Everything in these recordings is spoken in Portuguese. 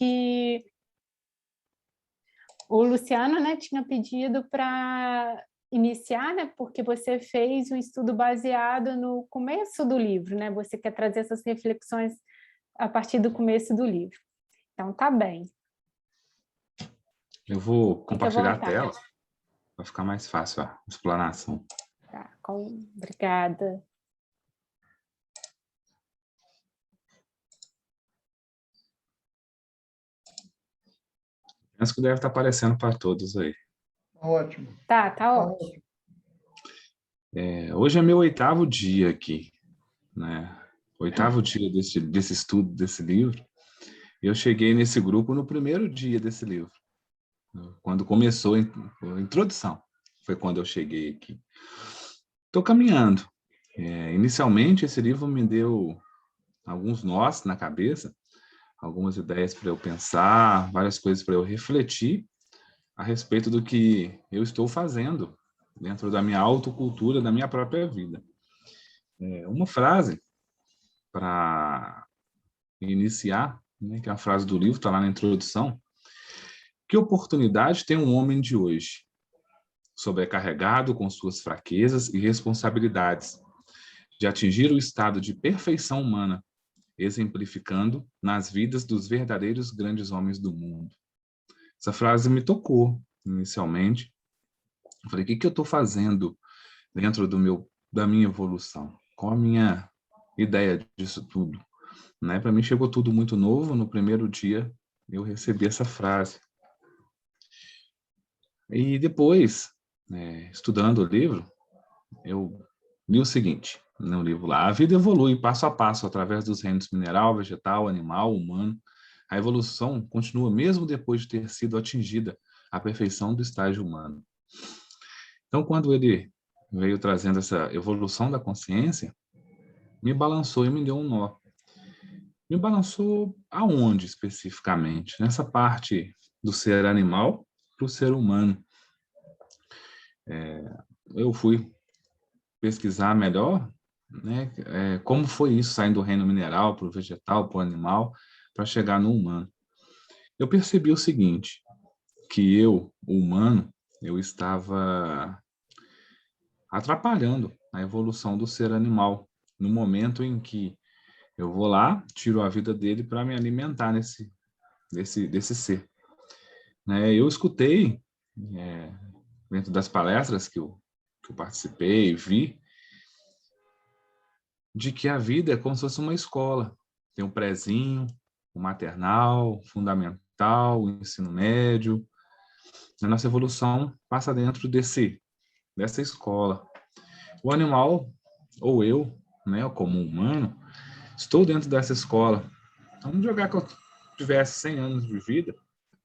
que o Luciano, né, tinha pedido para iniciar, né, porque você fez um estudo baseado no começo do livro, né? Você quer trazer essas reflexões a partir do começo do livro. Então, tá bem. Eu vou compartilhar a vontade. tela para ficar mais fácil a explanação. Tá, obrigada. Penso que deve estar aparecendo para todos aí. Ótimo. Tá ótimo. Hoje é meu 8º dia aqui, né? 8º dia desse estudo, desse livro. Eu cheguei nesse grupo no primeiro dia desse livro, quando começou a introdução. Foi quando eu cheguei aqui. Estou caminhando. Inicialmente, esse livro me deu alguns nós na cabeça, algumas ideias para eu pensar, várias coisas para eu refletir a respeito do que eu estou fazendo dentro da minha autocultura, da minha própria vida. Uma frase para iniciar, né, que é a frase do livro, está lá na introdução. Que oportunidade tem um homem de hoje, sobrecarregado com suas fraquezas e responsabilidades, de atingir o estado de perfeição humana, exemplificando nas vidas dos verdadeiros grandes homens do mundo. Essa frase me tocou inicialmente. Eu falei, o que eu estou fazendo dentro da minha evolução? Qual a minha ideia disso tudo? Né? Para mim chegou tudo muito novo. No primeiro dia eu recebi essa frase. E depois, estudando o livro, eu li o seguinte, no livro lá: a vida evolui passo a passo através dos reinos mineral, vegetal, animal, humano. A evolução continua mesmo depois de ter sido atingida a perfeição do estágio humano. Então, quando ele veio trazendo essa evolução da consciência, me balançou e me deu um nó. Me balançou aonde especificamente? Nessa parte do ser animal para o ser humano. Eu fui pesquisar melhor, né, como foi isso, saindo do reino mineral para o vegetal, para o animal, para chegar no humano. Eu percebi o seguinte, que eu, o humano, eu estava atrapalhando a evolução do ser animal, no momento em que eu vou lá, tiro a vida dele para me alimentar desse ser. Eu escutei, dentro das palestras que eu participei, vi, de que a vida é como se fosse uma escola. Tem o prézinho, o maternal, o fundamental, o ensino médio. A nossa evolução passa dentro dessa escola. O animal, ou eu, né, como humano, estou dentro dessa escola. Vamos jogar que eu tivesse 100 anos de vida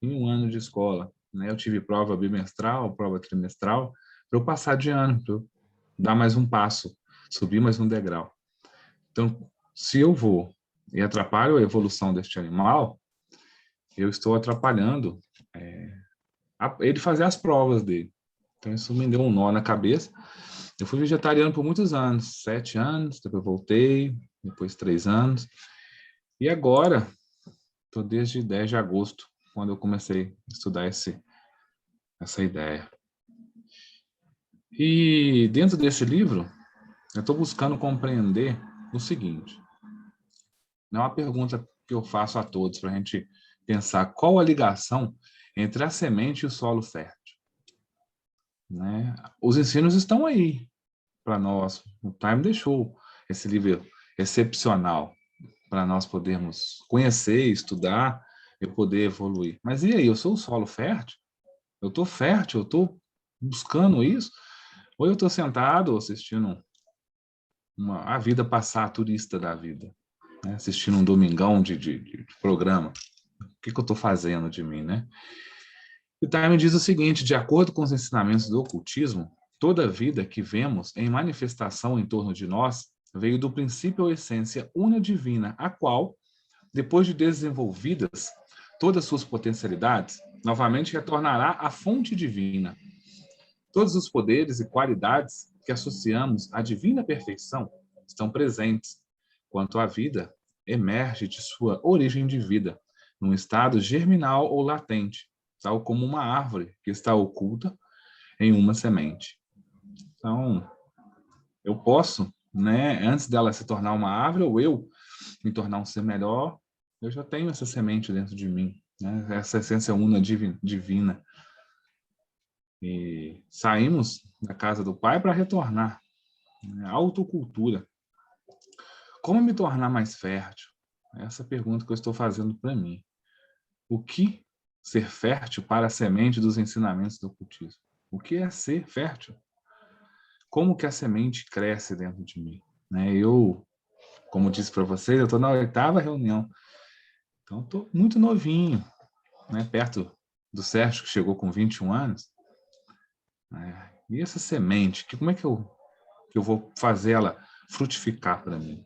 em 1 ano de escola. Eu tive prova bimestral, prova trimestral, para eu passar de ano, para eu dar mais um passo, subir mais um degrau. Então, se eu vou e atrapalho a evolução deste animal, eu estou atrapalhando ele fazer as provas dele. Então, isso me deu um nó na cabeça. Eu fui vegetariano por muitos anos, 7 anos, depois voltei, depois 3 anos. E agora, estou desde 10 de agosto, quando eu comecei a estudar essa ideia. E dentro desse livro, eu estou buscando compreender o seguinte. Não é uma pergunta que eu faço a todos, para a gente pensar qual a ligação entre a semente e o solo fértil. Os ensinos estão aí para nós. O Time deixou esse livro excepcional para nós podermos conhecer, estudar e poder evoluir. Mas e aí, eu sou o solo fértil? Eu estou fértil? Eu estou buscando isso? Ou eu estou sentado assistindo a vida passar, turista da vida, assistindo um domingão de programa? O que eu estou fazendo de mim, né? E Time diz o seguinte: de acordo com os ensinamentos do ocultismo, toda vida que vemos em manifestação em torno de nós veio do princípio ou essência una divina, a qual, depois de desenvolvidas todas suas potencialidades, novamente retornará à fonte divina. Todos os poderes e qualidades que associamos à divina perfeição estão presentes, quanto a vida emerge de sua origem de vida, num estado germinal ou latente, tal como uma árvore que está oculta em uma semente. Então, eu posso, né, antes dela se tornar uma árvore, ou eu me tornar um ser melhor, eu já tenho essa semente dentro de mim, né? Essa essência una divina. E saímos da casa do Pai para retornar. Né? Autocultura. Como me tornar mais fértil? Essa é a pergunta que eu estou fazendo para mim. O que ser fértil para a semente dos ensinamentos do ocultismo? O que é ser fértil? Como que a semente cresce dentro de mim? Né? Eu, como disse para vocês, eu estou na 8ª reunião. Então, estou muito novinho, né? Perto do Sérgio, que chegou com 21 anos. E essa semente, como é que eu vou fazer ela frutificar para mim?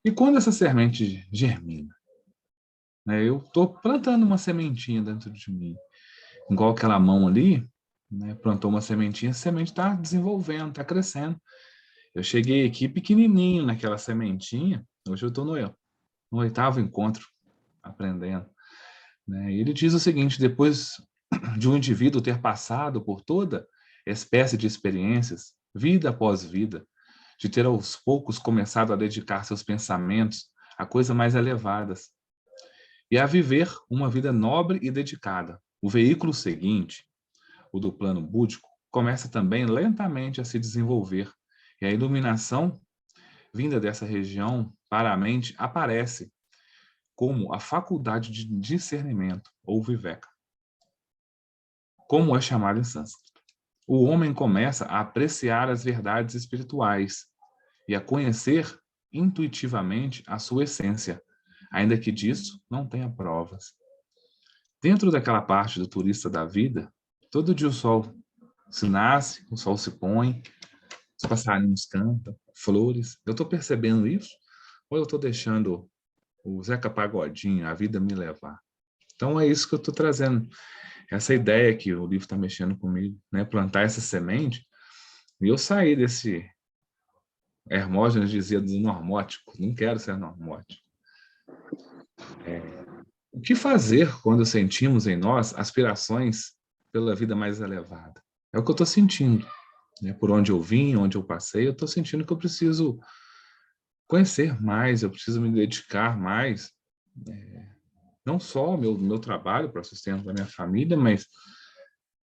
E quando essa semente germina? Né? Eu estou plantando uma sementinha dentro de mim. Igual aquela mão ali, né? Plantou uma sementinha, a semente está desenvolvendo, está crescendo. Eu cheguei aqui pequenininho naquela sementinha, hoje eu estou no 8º encontro, aprendendo. Né? E ele diz o seguinte, depois de um indivíduo ter passado por toda espécie de experiências, vida após vida, de ter aos poucos começado a dedicar seus pensamentos a coisas mais elevadas, e a viver uma vida nobre e dedicada. O veículo seguinte, o do plano búdico, começa também lentamente a se desenvolver, e a iluminação vinda dessa região para a mente aparece como a faculdade de discernimento, ou viveka, como é chamado em sânscrito. O homem começa a apreciar as verdades espirituais e a conhecer intuitivamente a sua essência, ainda que disso não tenha provas. Dentro daquela parte do turista da vida, todo dia o sol se nasce, o sol se põe, os passarinhos cantam, flores. Eu estou percebendo isso? Ou eu estou deixando o Zeca Pagodinho, a vida me levar? Então é isso que eu estou trazendo. Essa ideia que o livro está mexendo comigo, né? Plantar essa semente. E eu saí desse... Hermógenes dizia do normótico. Não quero ser normótico. O que fazer quando sentimos em nós aspirações pela vida mais elevada? É o que eu estou sentindo. Né? Por onde eu vim, onde eu passei, eu estou sentindo que eu preciso conhecer mais, eu preciso me dedicar mais, não só ao meu trabalho para sustento da minha família, mas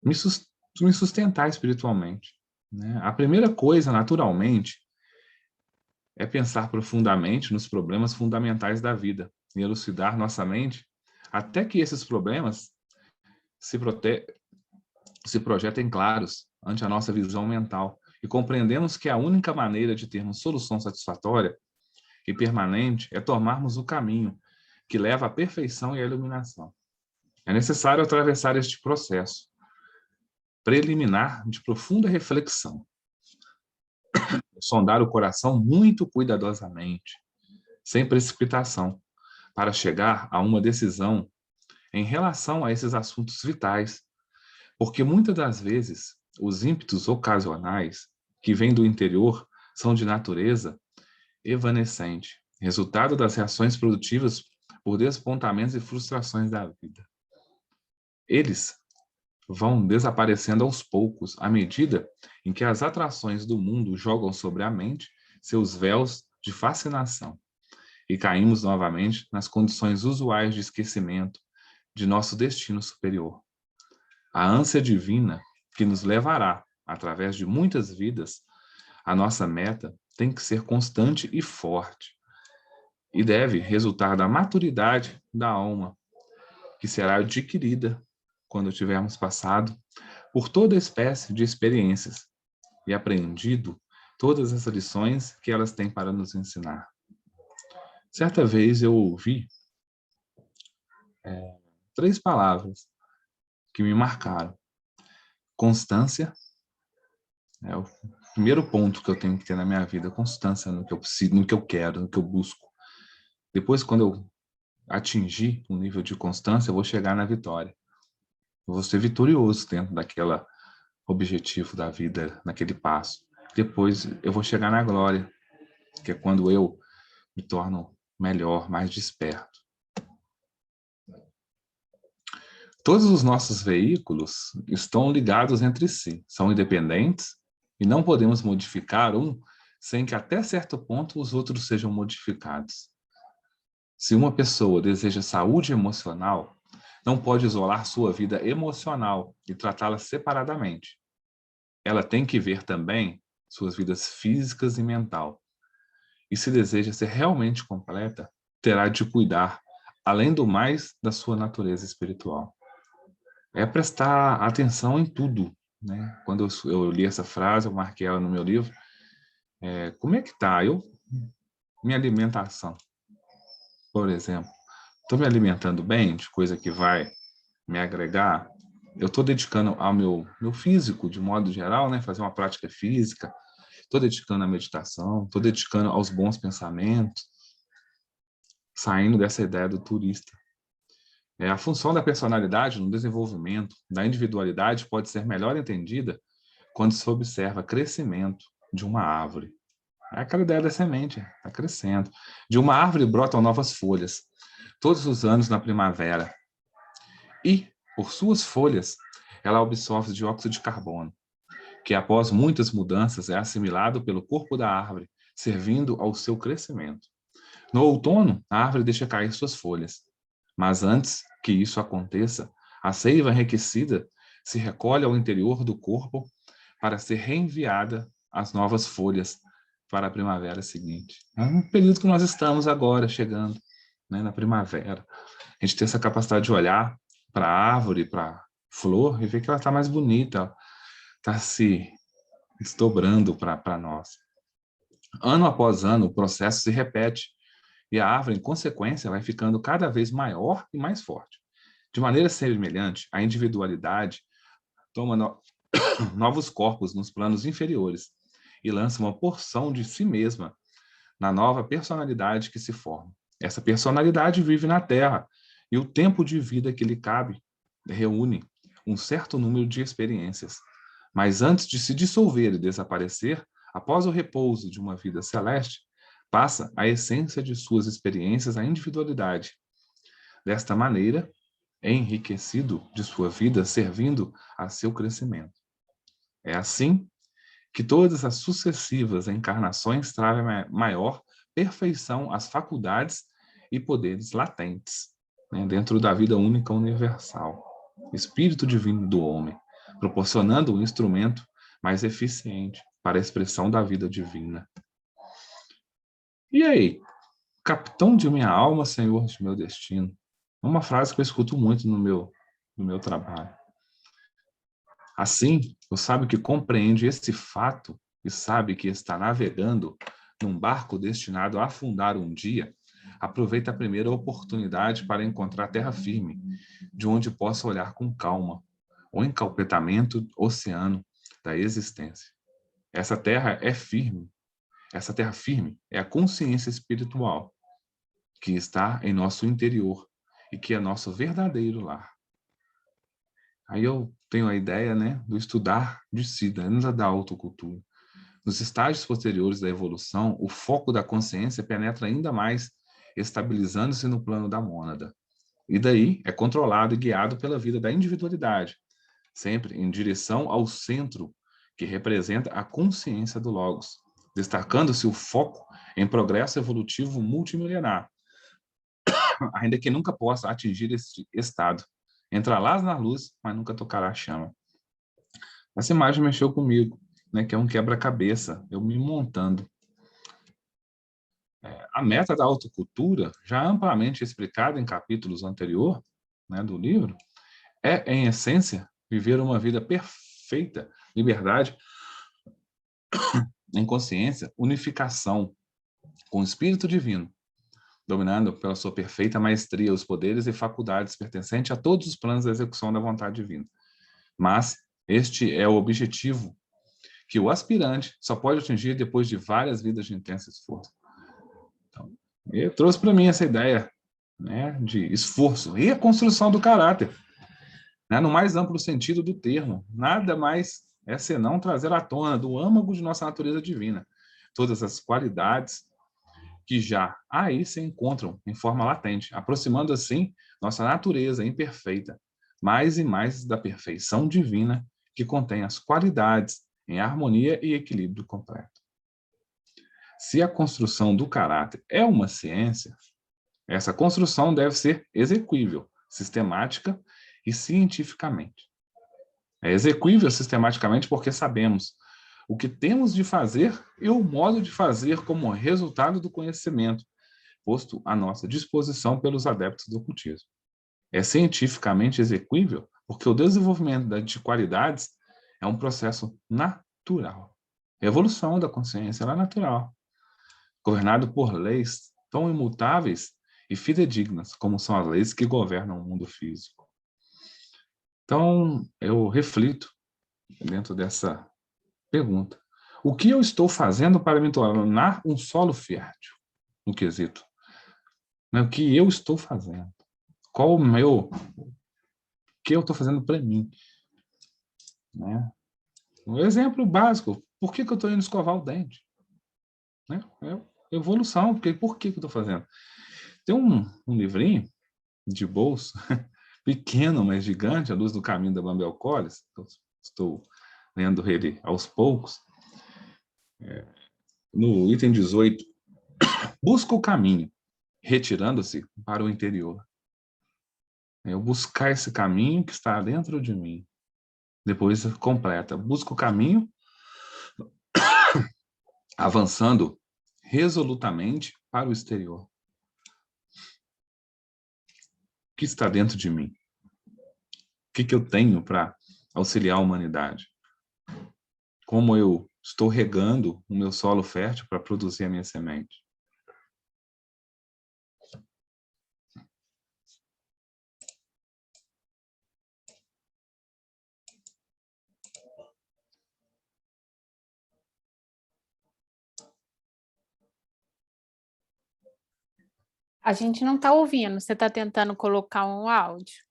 me sustentar espiritualmente. Né? A primeira coisa, naturalmente, é pensar profundamente nos problemas fundamentais da vida e elucidar nossa mente até que esses problemas se projetem claros ante a nossa visão mental e compreendemos que a única maneira de termos solução satisfatória e permanente é tomarmos o caminho que leva à perfeição e à iluminação. É necessário atravessar este processo preliminar de profunda reflexão, sondar o coração muito cuidadosamente, sem precipitação, para chegar a uma decisão em relação a esses assuntos vitais, porque muitas das vezes os ímpetos ocasionais que vêm do interior são de natureza evanescente, resultado das reações produtivas por desapontamentos e frustrações da vida. Eles vão desaparecendo aos poucos, à medida em que as atrações do mundo jogam sobre a mente seus véus de fascinação, e caímos novamente nas condições usuais de esquecimento de nosso destino superior. A ânsia divina que nos levará, através de muitas vidas, à nossa meta tem que ser constante e forte, e deve resultar da maturidade da alma, que será adquirida quando tivermos passado por toda espécie de experiências e aprendido todas as lições que elas têm para nos ensinar. Certa vez eu ouvi 3 palavras que me marcaram. Constância, é o primeiro ponto que eu tenho que ter na minha vida, constância no que eu preciso, no que eu quero, no que eu busco. Depois, quando eu atingir um nível de constância, eu vou chegar na vitória. Eu vou ser vitorioso dentro daquele objetivo da vida, naquele passo. Depois eu vou chegar na glória, que é quando eu me torno melhor, mais desperto. Todos os nossos veículos estão ligados entre si, são independentes e não podemos modificar um sem que até certo ponto os outros sejam modificados. Se uma pessoa deseja saúde emocional, não pode isolar sua vida emocional e tratá-la separadamente. Ela tem que ver também suas vidas físicas e mental. E se deseja ser realmente completa, terá de cuidar, além do mais, da sua natureza espiritual. É prestar atenção em tudo, né? Quando eu li essa frase, eu marquei ela no meu livro. Como é que tá? Minha alimentação, por exemplo. Estou me alimentando bem de coisa que vai me agregar? Eu estou dedicando ao meu físico, de modo geral, né? Fazer uma prática física. Estou dedicando à meditação, estou dedicando aos bons pensamentos, saindo dessa ideia do turista. A função da personalidade no desenvolvimento da individualidade pode ser melhor entendida quando se observa crescimento de uma árvore. É aquela ideia da semente, está crescendo. De uma árvore brotam novas folhas, todos os anos na primavera. E, por suas folhas, ela absorve dióxido de carbono, que após muitas mudanças é assimilado pelo corpo da árvore, servindo ao seu crescimento. No outono, a árvore deixa cair suas folhas. Mas antes que isso aconteça, a seiva enriquecida se recolhe ao interior do corpo para ser reenviada às novas folhas para a primavera seguinte. É um período que nós estamos agora chegando, né, na primavera. A gente tem essa capacidade de olhar para a árvore, para a flor e ver que ela está mais bonita, está se desdobrando para nós. Ano após ano, o processo se repete e a árvore, em consequência, vai ficando cada vez maior e mais forte. De maneira semelhante, a individualidade toma novos corpos nos planos inferiores e lança uma porção de si mesma na nova personalidade que se forma. Essa personalidade vive na Terra e o tempo de vida que lhe cabe reúne um certo número de experiências. Mas antes de se dissolver e desaparecer, após o repouso de uma vida celeste, passa a essência de suas experiências à individualidade. Desta maneira, é enriquecido de sua vida servindo a seu crescimento. É assim que todas as sucessivas encarnações trazem maior perfeição às faculdades e poderes latentes, né, dentro da vida única universal, espírito divino do homem, proporcionando um instrumento mais eficiente para a expressão da vida divina. E aí, capitão de minha alma, senhor de meu destino. Uma frase que eu escuto muito no meu trabalho. Assim, o sábio que compreende esse fato e sabe que está navegando num barco destinado a afundar um dia, aproveita a primeira oportunidade para encontrar terra firme, de onde possa olhar com calma o encalpetamento oceano da existência. Essa terra firme é a consciência espiritual que está em nosso interior e que é nosso verdadeiro lar. Aí eu tenho a ideia, né, do estudar de si, da autocultura. Nos estágios posteriores da evolução, o foco da consciência penetra ainda mais, estabilizando-se no plano da mônada. E daí é controlado e guiado pela vida da individualidade, sempre em direção ao centro, que representa a consciência do Logos, destacando-se o foco em progresso evolutivo multimilenar, ainda que nunca possa atingir este estado. Entrarás na luz, mas nunca tocará a chama. Essa imagem mexeu comigo, né, que é um quebra-cabeça, eu me montando. A meta da autocultura, já amplamente explicada em capítulos anteriores, né, do livro, é, em essência, viver uma vida perfeita, liberdade, em consciência, unificação com o Espírito Divino, dominando pela sua perfeita maestria os poderes e faculdades pertencentes a todos os planos da execução da vontade divina. Mas este é o objetivo que o aspirante só pode atingir depois de várias vidas de intenso esforço. Então, ele trouxe para mim essa ideia, né, de esforço e a construção do caráter, né, no mais amplo sentido do termo. Nada mais é senão trazer à tona do âmago de nossa natureza divina todas as qualidades que já aí se encontram em forma latente, aproximando assim nossa natureza imperfeita mais e mais da perfeição divina que contém as qualidades em harmonia e equilíbrio completo. Se a construção do caráter é uma ciência, essa construção deve ser exequível, sistemática e cientificamente. É exequível sistematicamente porque sabemos o que temos de fazer e o modo de fazer como resultado do conhecimento posto à nossa disposição pelos adeptos do ocultismo. É cientificamente exequível porque o desenvolvimento de qualidades é um processo natural. A evolução da consciência é natural, governado por leis tão imutáveis e fidedignas como são as leis que governam o mundo físico. Então, eu reflito dentro dessa pergunta. O que eu estou fazendo para me tornar um solo fértil no quesito? O que eu estou fazendo? Qual o que eu estou fazendo para mim? Né? Um exemplo básico, por que eu estou indo escovar o dente? Né? É evolução, porque por que eu estou fazendo? Tem um livrinho de bolso, pequeno, mas gigante, A Luz do Caminho da Bambel Collins, estou lendo ele aos poucos, no item 18, busca o caminho, retirando-se para o interior. Eu buscar esse caminho que está dentro de mim. Depois completa, busca o caminho, avançando resolutamente para o exterior. O que está dentro de mim? O que eu tenho para auxiliar a humanidade? Como eu estou regando o meu solo fértil para produzir a minha semente? A gente não está ouvindo, você está tentando colocar um áudio?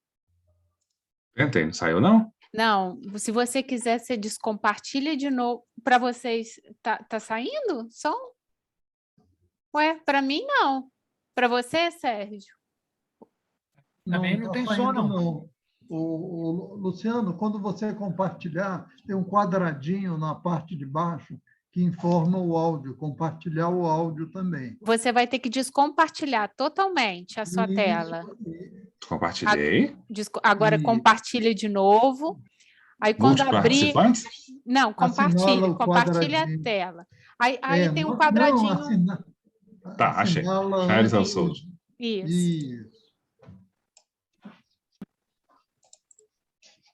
Tentei, não saiu não? Não, se você quiser, você descompartilha de novo. Para vocês, tá saindo som? Ué, para mim não. Para você, Sérgio? Também não tem som, não. Não. Luciano, quando você compartilhar, tem um quadradinho na parte de baixo que informa o áudio, compartilhar o áudio também. Você vai ter que descompartilhar totalmente a sua tela. Compartilhei. Agora Isso. compartilha de novo. Aí quando abrir... Multiparticipantes? Não, Assinala o compartilha a quadradinho. tela. Aí tem um quadradinho... Tá, achei. Assinala Charles antes. Alsouza. Isso. Isso.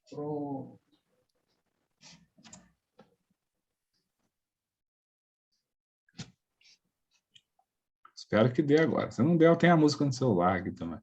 Pronto. Espero que dê agora. Se não der, eu tenho a música no celular aqui também.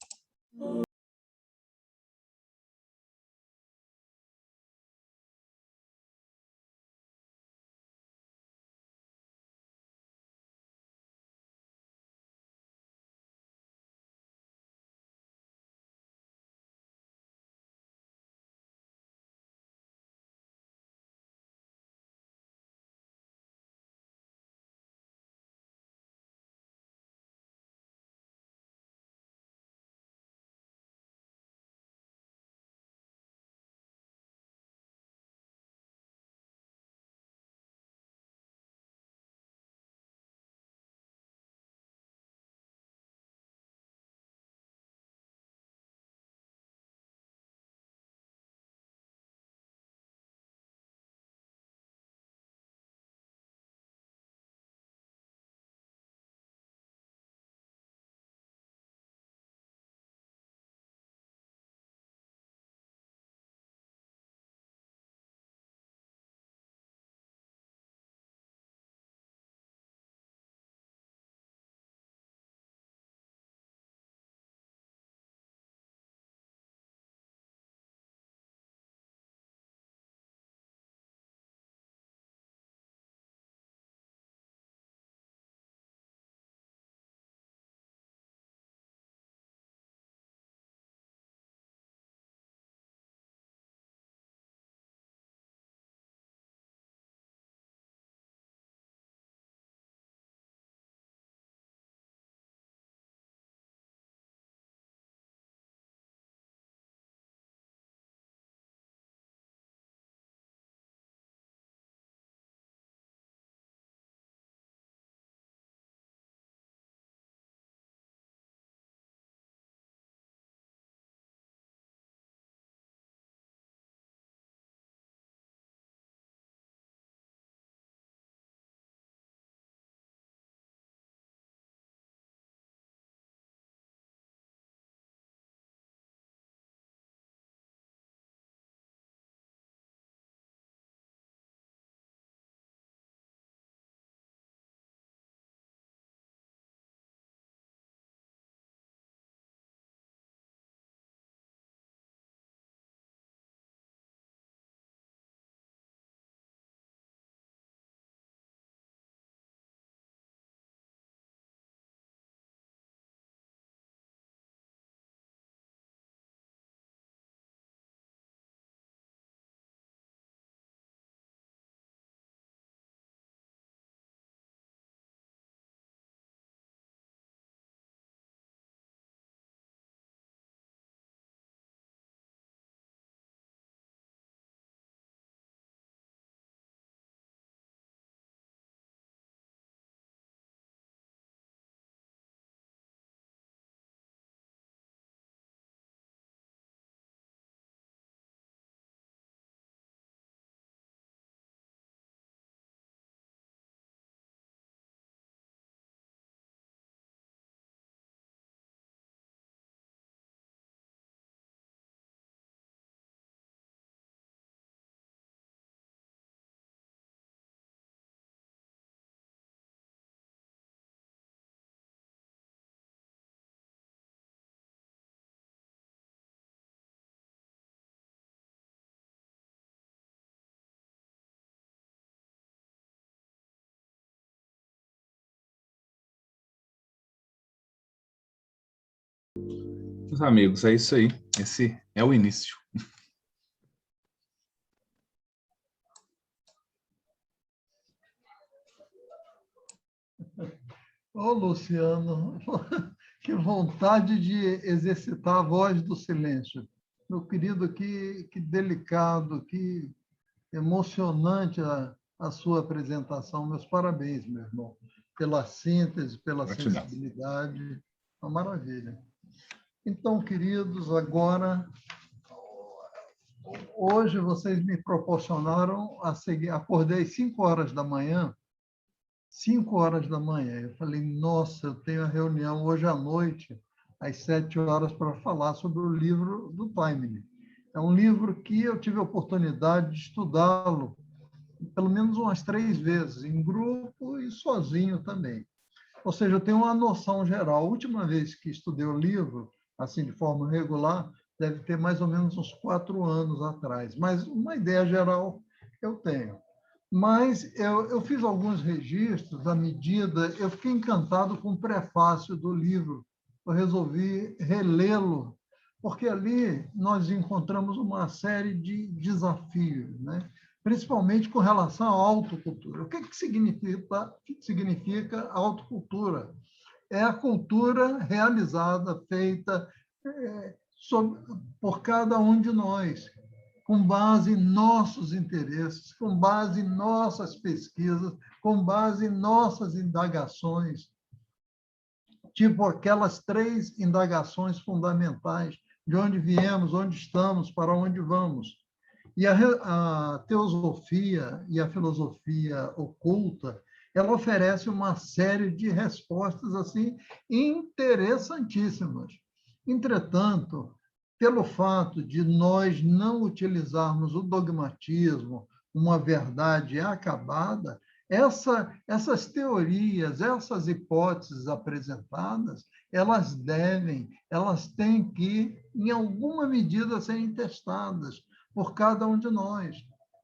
Meus amigos, é isso aí. Esse é o início. Ô, Luciano, que vontade de exercitar a voz do silêncio. Meu querido, que delicado, que emocionante a sua apresentação. Meus parabéns, meu irmão, pela síntese, pela Gratidão. sensibilidade. Uma maravilha. Então, queridos, agora, hoje vocês me proporcionaram a seguir. Acordei às 5 horas da manhã. 5 horas da manhã. Eu falei, nossa, eu tenho a reunião hoje à noite, às 7 horas, para falar sobre o livro do Taimini. É um livro que eu tive a oportunidade de estudá-lo pelo menos umas 3 vezes, em grupo e sozinho também. Ou seja, eu tenho uma noção geral. A última vez que estudei o livro, assim, de forma regular, deve ter mais ou menos uns 4 anos atrás. Mas uma ideia geral eu tenho. Mas eu fiz alguns registros à medida, eu fiquei encantado com o prefácio do livro. Eu resolvi relê-lo, porque ali nós encontramos uma série de desafios, né? Principalmente com relação à autocultura. O que significa autocultura? É a cultura realizada, feita por cada um de nós, com base em nossos interesses, com base em nossas pesquisas, com base em nossas indagações, tipo aquelas 3 indagações fundamentais: de onde viemos, onde estamos, para onde vamos. E a teosofia e a filosofia oculta, ela oferece uma série de respostas assim interessantíssimas. Entretanto, pelo fato de nós não utilizarmos o dogmatismo, uma verdade acabada, essas teorias, essas hipóteses apresentadas, elas têm que, em alguma medida, serem testadas por cada um de nós,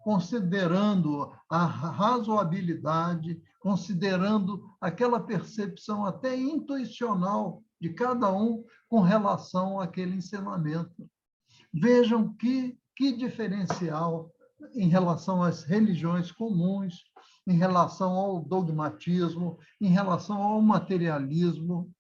considerando a razoabilidade, considerando aquela percepção até intuicional de cada um com relação àquele ensinamento. Vejam que diferencial em relação às religiões comuns, em relação ao dogmatismo, em relação ao materialismo.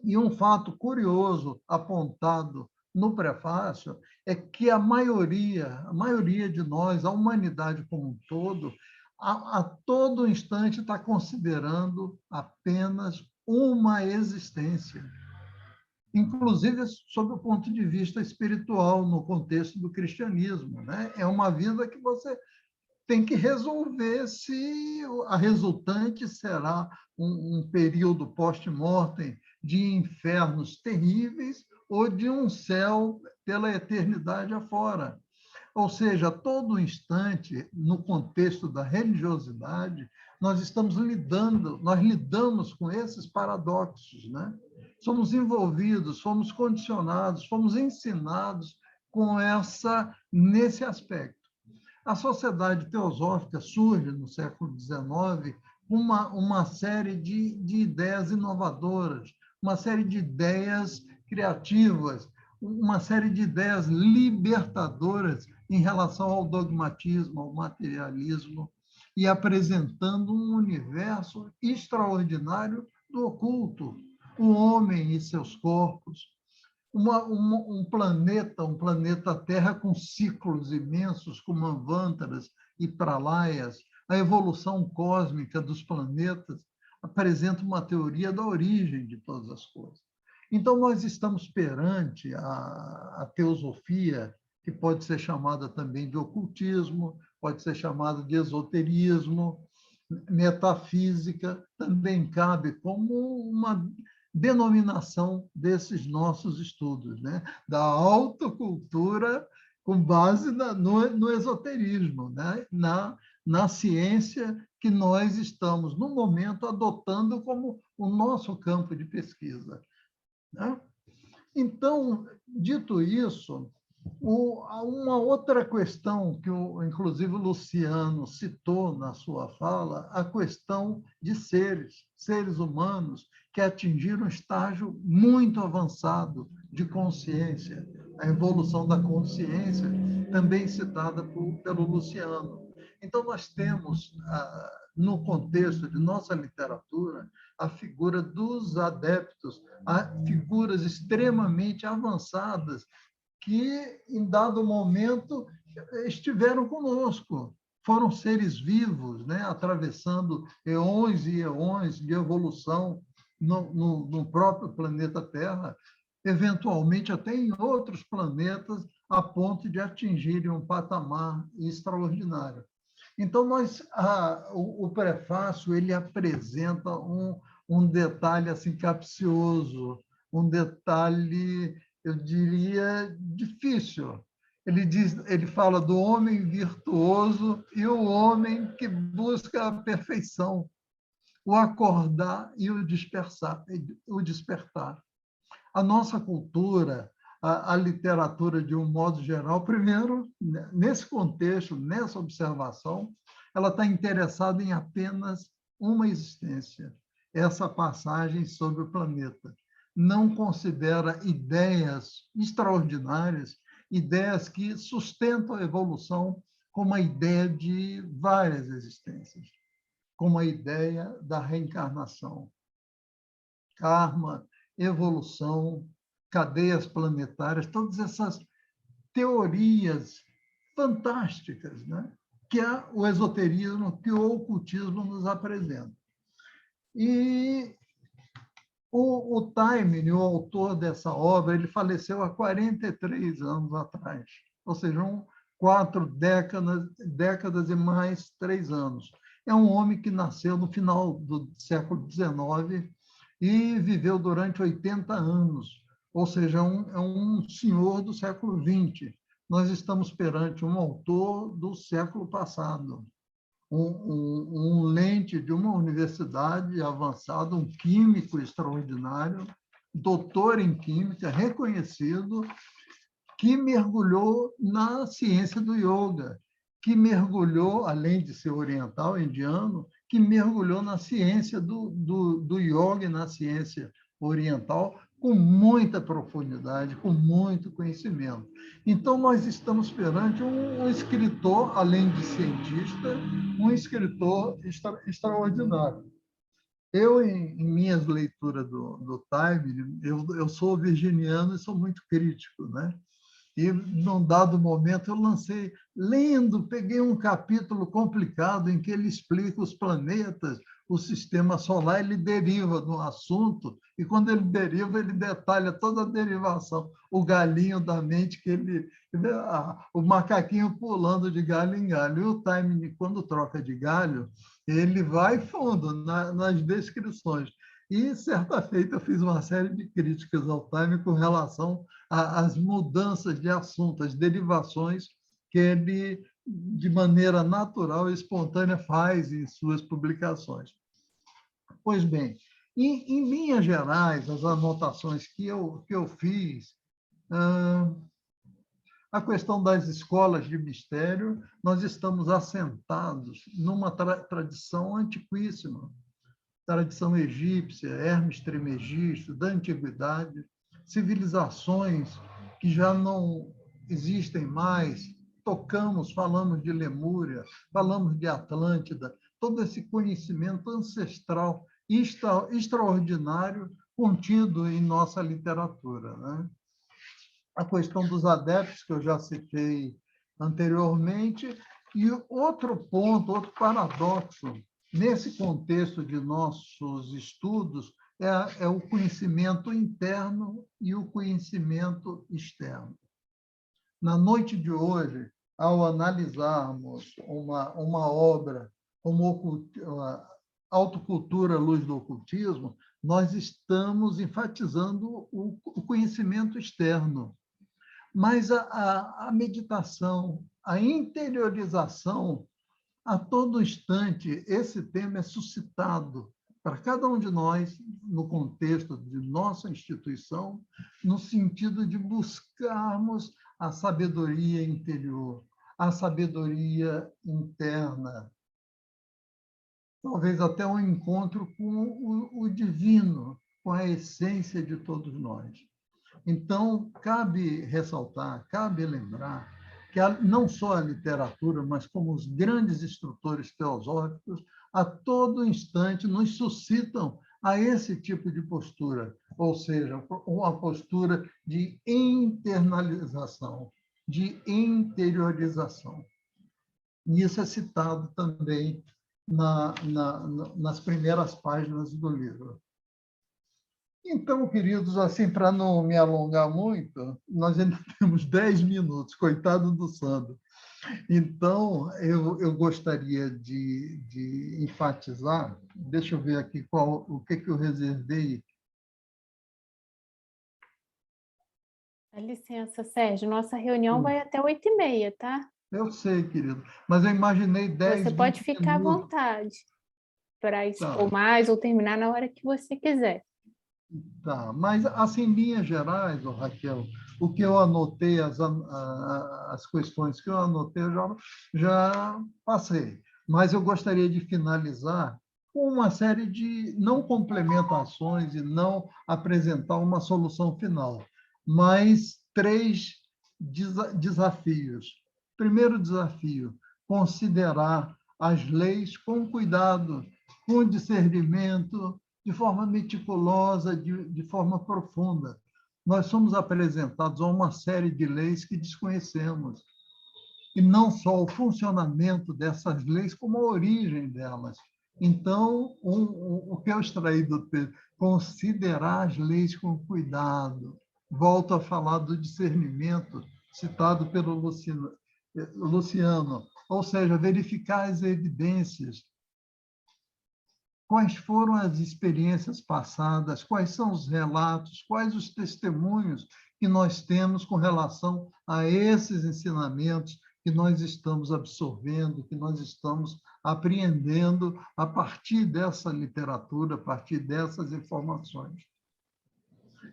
E um fato curioso apontado no prefácio é que a maioria de nós, a humanidade como um todo, a todo instante está considerando apenas uma existência, inclusive sob o ponto de vista espiritual, no contexto do cristianismo, né? É uma vida que você tem que resolver se a resultante será um período post-mortem de infernos terríveis ou de um céu pela eternidade afora. Ou seja, a todo instante, no contexto da religiosidade, nós lidamos com esses paradoxos, né? Somos envolvidos, fomos condicionados, fomos ensinados nesse aspecto. A sociedade teosófica surge no século XIX uma série de ideias inovadoras, uma série de ideias criativas, uma série de ideias libertadoras em relação ao dogmatismo, ao materialismo, e apresentando um universo extraordinário do oculto, o homem e seus corpos, um planeta Terra com ciclos imensos, como Manvantaras e Pralayas, a evolução cósmica dos planetas apresenta uma teoria da origem de todas as coisas. Então, nós estamos perante a teosofia, que pode ser chamada também de ocultismo, pode ser chamada de esoterismo, metafísica, também cabe como uma denominação desses nossos estudos, né? Da autocultura com base no esoterismo, né? Na ciência que nós estamos, no momento, adotando como o nosso campo de pesquisa, né? Então, dito isso, uma outra questão que, inclusive, o Luciano citou na sua fala, a questão de seres humanos que atingiram um estágio muito avançado de consciência. A evolução da consciência, também citada pelo Luciano. Então, nós temos, no contexto de nossa literatura, a figura dos adeptos, figuras extremamente avançadas que, em dado momento, estiveram conosco. Foram seres vivos, né? Atravessando eões e eões de evolução no próprio planeta Terra, eventualmente até em outros planetas, a ponto de atingirem um patamar extraordinário. Então, o prefácio ele apresenta um detalhe assim, capcioso, um detalhe, eu diria, difícil. Ele fala do homem virtuoso e o homem que busca a perfeição, o acordar e o despertar. A nossa cultura, a literatura de um modo geral, primeiro, nesse contexto, nessa observação, ela está interessada em apenas uma existência, essa passagem sobre o planeta. Não considera ideias extraordinárias, ideias que sustentam a evolução como a ideia de várias existências, como a ideia da reencarnação. Karma, evolução, cadeias planetárias, todas essas teorias fantásticas, né? Que o esoterismo, que o ocultismo nos apresenta. E o Taimini, o autor dessa obra, ele faleceu há 43 anos atrás, ou seja, 4 décadas e mais 3 anos. É um homem que nasceu no final do século XIX e viveu durante 80 anos, ou seja, é um senhor do século XX. Nós estamos perante um autor do século passado, um lente de uma universidade avançada, um químico extraordinário, doutor em química, reconhecido, que mergulhou na ciência do yoga, que mergulhou, além de ser oriental, indiano, que mergulhou na ciência do yoga e na ciência oriental com muita profundidade, com muito conhecimento. Então, nós estamos perante um escritor, além de cientista, um escritor extraordinário. Eu, em minhas leituras do Time, eu sou virginiano e sou muito crítico, né? E, num dado momento, eu lancei, peguei um capítulo complicado em que ele explica os planetas, o sistema solar, ele deriva do assunto, e quando ele deriva, ele detalha toda a derivação. O galinho da mente, o macaquinho pulando de galho em galho. E o Time, quando troca de galho, ele vai fundo nas descrições. E, certa feita, eu fiz uma série de críticas ao Time com relação às mudanças de assunto, as derivações que ele, de maneira natural e espontânea, faz em suas publicações. Pois bem, em linhas gerais, as anotações que eu fiz, a questão das escolas de mistério, nós estamos assentados numa tradição antiquíssima, tradição egípcia, Hermes Trismegisto, da antiguidade, civilizações que já não existem mais. Falamos de Lemúria, falamos de Atlântida, todo esse conhecimento ancestral extraordinário contido em nossa literatura, né? A questão dos adeptos, que eu já citei anteriormente, e outro ponto, outro paradoxo, nesse contexto de nossos estudos, é o conhecimento interno e o conhecimento externo. Na noite de hoje, ao analisarmos uma obra como Autocultura, Luz do Ocultismo, nós estamos enfatizando o conhecimento externo. Mas a meditação, a interiorização, a todo instante, esse tema é suscitado para cada um de nós, no contexto de nossa instituição, no sentido de buscarmos a sabedoria interior, a sabedoria interna, talvez até um encontro com o divino, com a essência de todos nós. Então, cabe ressaltar, cabe lembrar que não só a literatura, mas como os grandes instrutores teosóficos, a todo instante nos suscitam a esse tipo de postura, ou seja, uma postura de internalização, de interiorização. E isso é citado também nas primeiras páginas do livro. Então, queridos, assim, para não me alongar muito, nós ainda temos 10 minutos, coitado do Sandro. Então, eu gostaria de enfatizar, deixa eu ver aqui o que eu reservei. Dá licença, Sérgio, nossa reunião vai até 8h30, tá? Eu sei, querido, mas eu imaginei 10, Você pode 20 ficar à minutos. vontade para expor Tá. mais ou terminar na hora que você quiser. Tá, mas, assim, em linhas gerais, Raquel, o que eu anotei, as questões que eu anotei, eu já passei. Mas eu gostaria de finalizar com uma série de, não complementações e não apresentar uma solução final, mas 3 desafios. Primeiro desafio, considerar as leis com cuidado, com discernimento, de forma meticulosa, de forma profunda. Nós somos apresentados a uma série de leis que desconhecemos, e não só o funcionamento dessas leis, como a origem delas. Então, o que eu extraí do texto? Considerar as leis com cuidado. Volto a falar do discernimento, citado pelo Luciano, ou seja, verificar as evidências. Quais foram as experiências passadas, quais são os relatos, quais os testemunhos que nós temos com relação a esses ensinamentos que nós estamos absorvendo, que nós estamos apreendendo a partir dessa literatura, a partir dessas informações.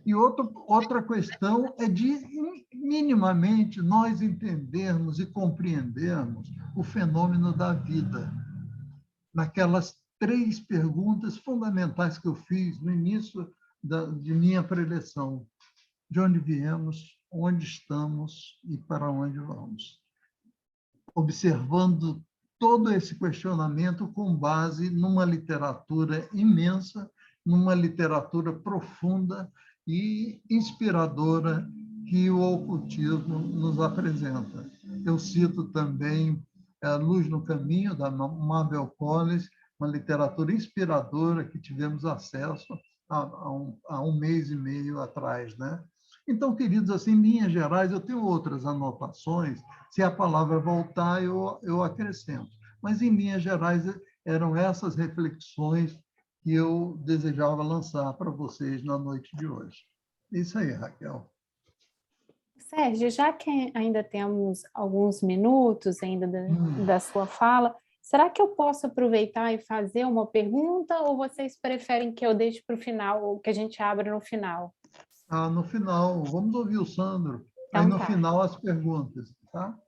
E outra questão é de, minimamente, nós entendermos e compreendermos o fenômeno da vida, naquelas 3 perguntas fundamentais que eu fiz no início de minha preleção. De onde viemos, onde estamos e para onde vamos. Observando todo esse questionamento com base numa literatura imensa, numa literatura profunda e inspiradora que o ocultismo nos apresenta. Eu cito também A Luz no Caminho, da Mabel Collins, uma literatura inspiradora que tivemos acesso há um mês e meio atrás, né? Então, queridos, assim, em linhas gerais, eu tenho outras anotações, se a palavra voltar, eu acrescento. Mas, em linhas gerais, eram essas reflexões que eu desejava lançar para vocês na noite de hoje. Isso aí, Raquel. Sérgio, já que ainda temos alguns minutos ainda da sua fala, será que eu posso aproveitar e fazer uma pergunta ou vocês preferem que eu deixe para o final, ou que a gente abra no final? No final, vamos ouvir o Sandro. Então, aí no tá. final as perguntas, tá?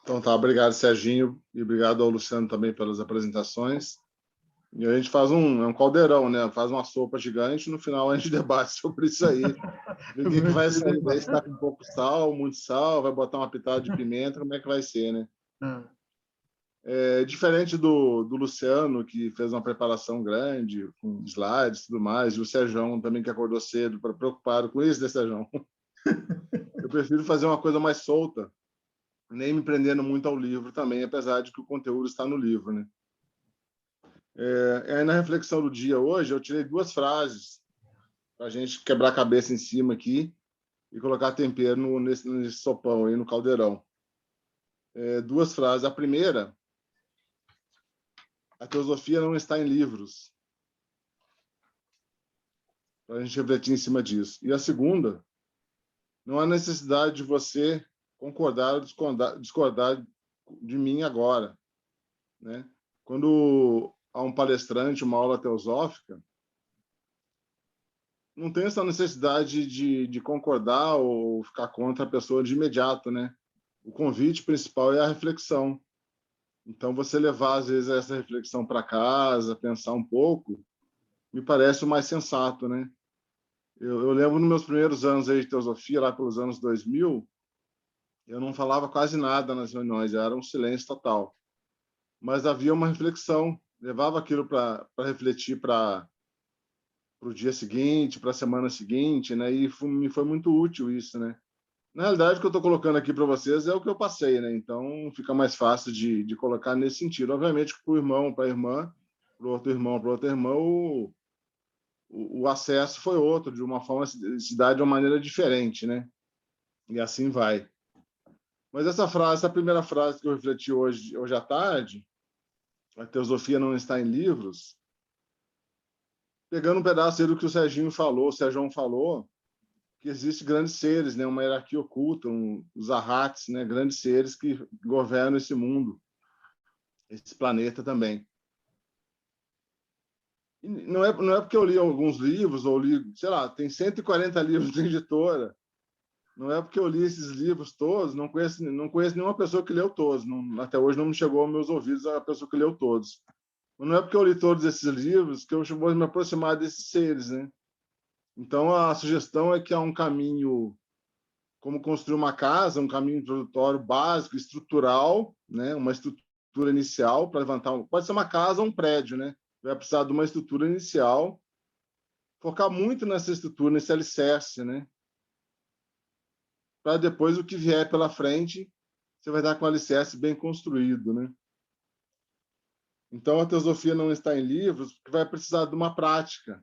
Então tá, obrigado, Serginho, e obrigado ao Luciano também pelas apresentações. E a gente faz um caldeirão, né? Faz uma sopa gigante, no final a gente debate sobre isso aí. O que vai sair daí? Se está com pouco sal, muito sal, vai botar uma pitada de pimenta, como é que vai ser, né? Diferente do Luciano, que fez uma preparação grande, com slides e tudo mais, e o Serjão também, que acordou cedo, preocupado com isso, né, Serjão? Eu prefiro fazer uma coisa mais solta, nem me prendendo muito ao livro também, apesar de que o conteúdo está no livro, né? Aí na reflexão do dia hoje, eu tirei 2 frases para a gente quebrar a cabeça em cima aqui e colocar tempero nesse sopão aí, no caldeirão. 2 frases. A primeira: a teosofia não está em livros. Para a gente refletir em cima disso. E a segunda: não há necessidade de você concordar ou discordar de mim agora, né? Quando há um palestrante, uma aula teosófica, não tem essa necessidade de concordar ou ficar contra a pessoa de imediato, né? O convite principal é a reflexão. Então, você levar, às vezes, essa reflexão para casa, pensar um pouco, me parece o mais sensato, né? Eu lembro nos meus primeiros anos aí de teosofia, lá pelos anos 2000, eu não falava quase nada nas reuniões, era um silêncio total. Mas havia uma reflexão, levava aquilo para refletir para o dia seguinte, para a semana seguinte, né? E me foi muito útil isso, né? Na realidade, o que eu estou colocando aqui para vocês é o que eu passei, né? Então, fica mais fácil de colocar nesse sentido. Obviamente, para o irmão, para a irmã, para o outro irmão, para outra irmã, o acesso foi outro, de uma forma, se dá de uma maneira diferente, né? E assim vai. Mas essa frase, essa primeira frase que eu refleti hoje à tarde, a teosofia não está em livros, pegando um pedaço aí do que o Serginho falou, o Sérgio falou, que existem grandes seres, né? Uma hierarquia oculta, os arhats, né? Grandes seres que governam esse mundo, esse planeta também. E não é porque eu li alguns livros, ou li, sei lá, tem 140 livros de editora, não é porque eu li esses livros todos, não conheço nenhuma pessoa que leu todos, até hoje não me chegou aos meus ouvidos a pessoa que leu todos. Não é porque eu li todos esses livros que eu vou me aproximar desses seres, né? Então, a sugestão é que há um caminho, como construir uma casa, um caminho introdutório básico, estrutural, né? Uma estrutura inicial para levantar. Pode ser uma casa ou um prédio, né? Vai precisar de uma estrutura inicial, focar muito nessa estrutura, nesse alicerce, né? Para depois o que vier pela frente, você vai dar com o alicerce bem construído, né? Então, a teosofia não está em livros, porque vai precisar de uma prática.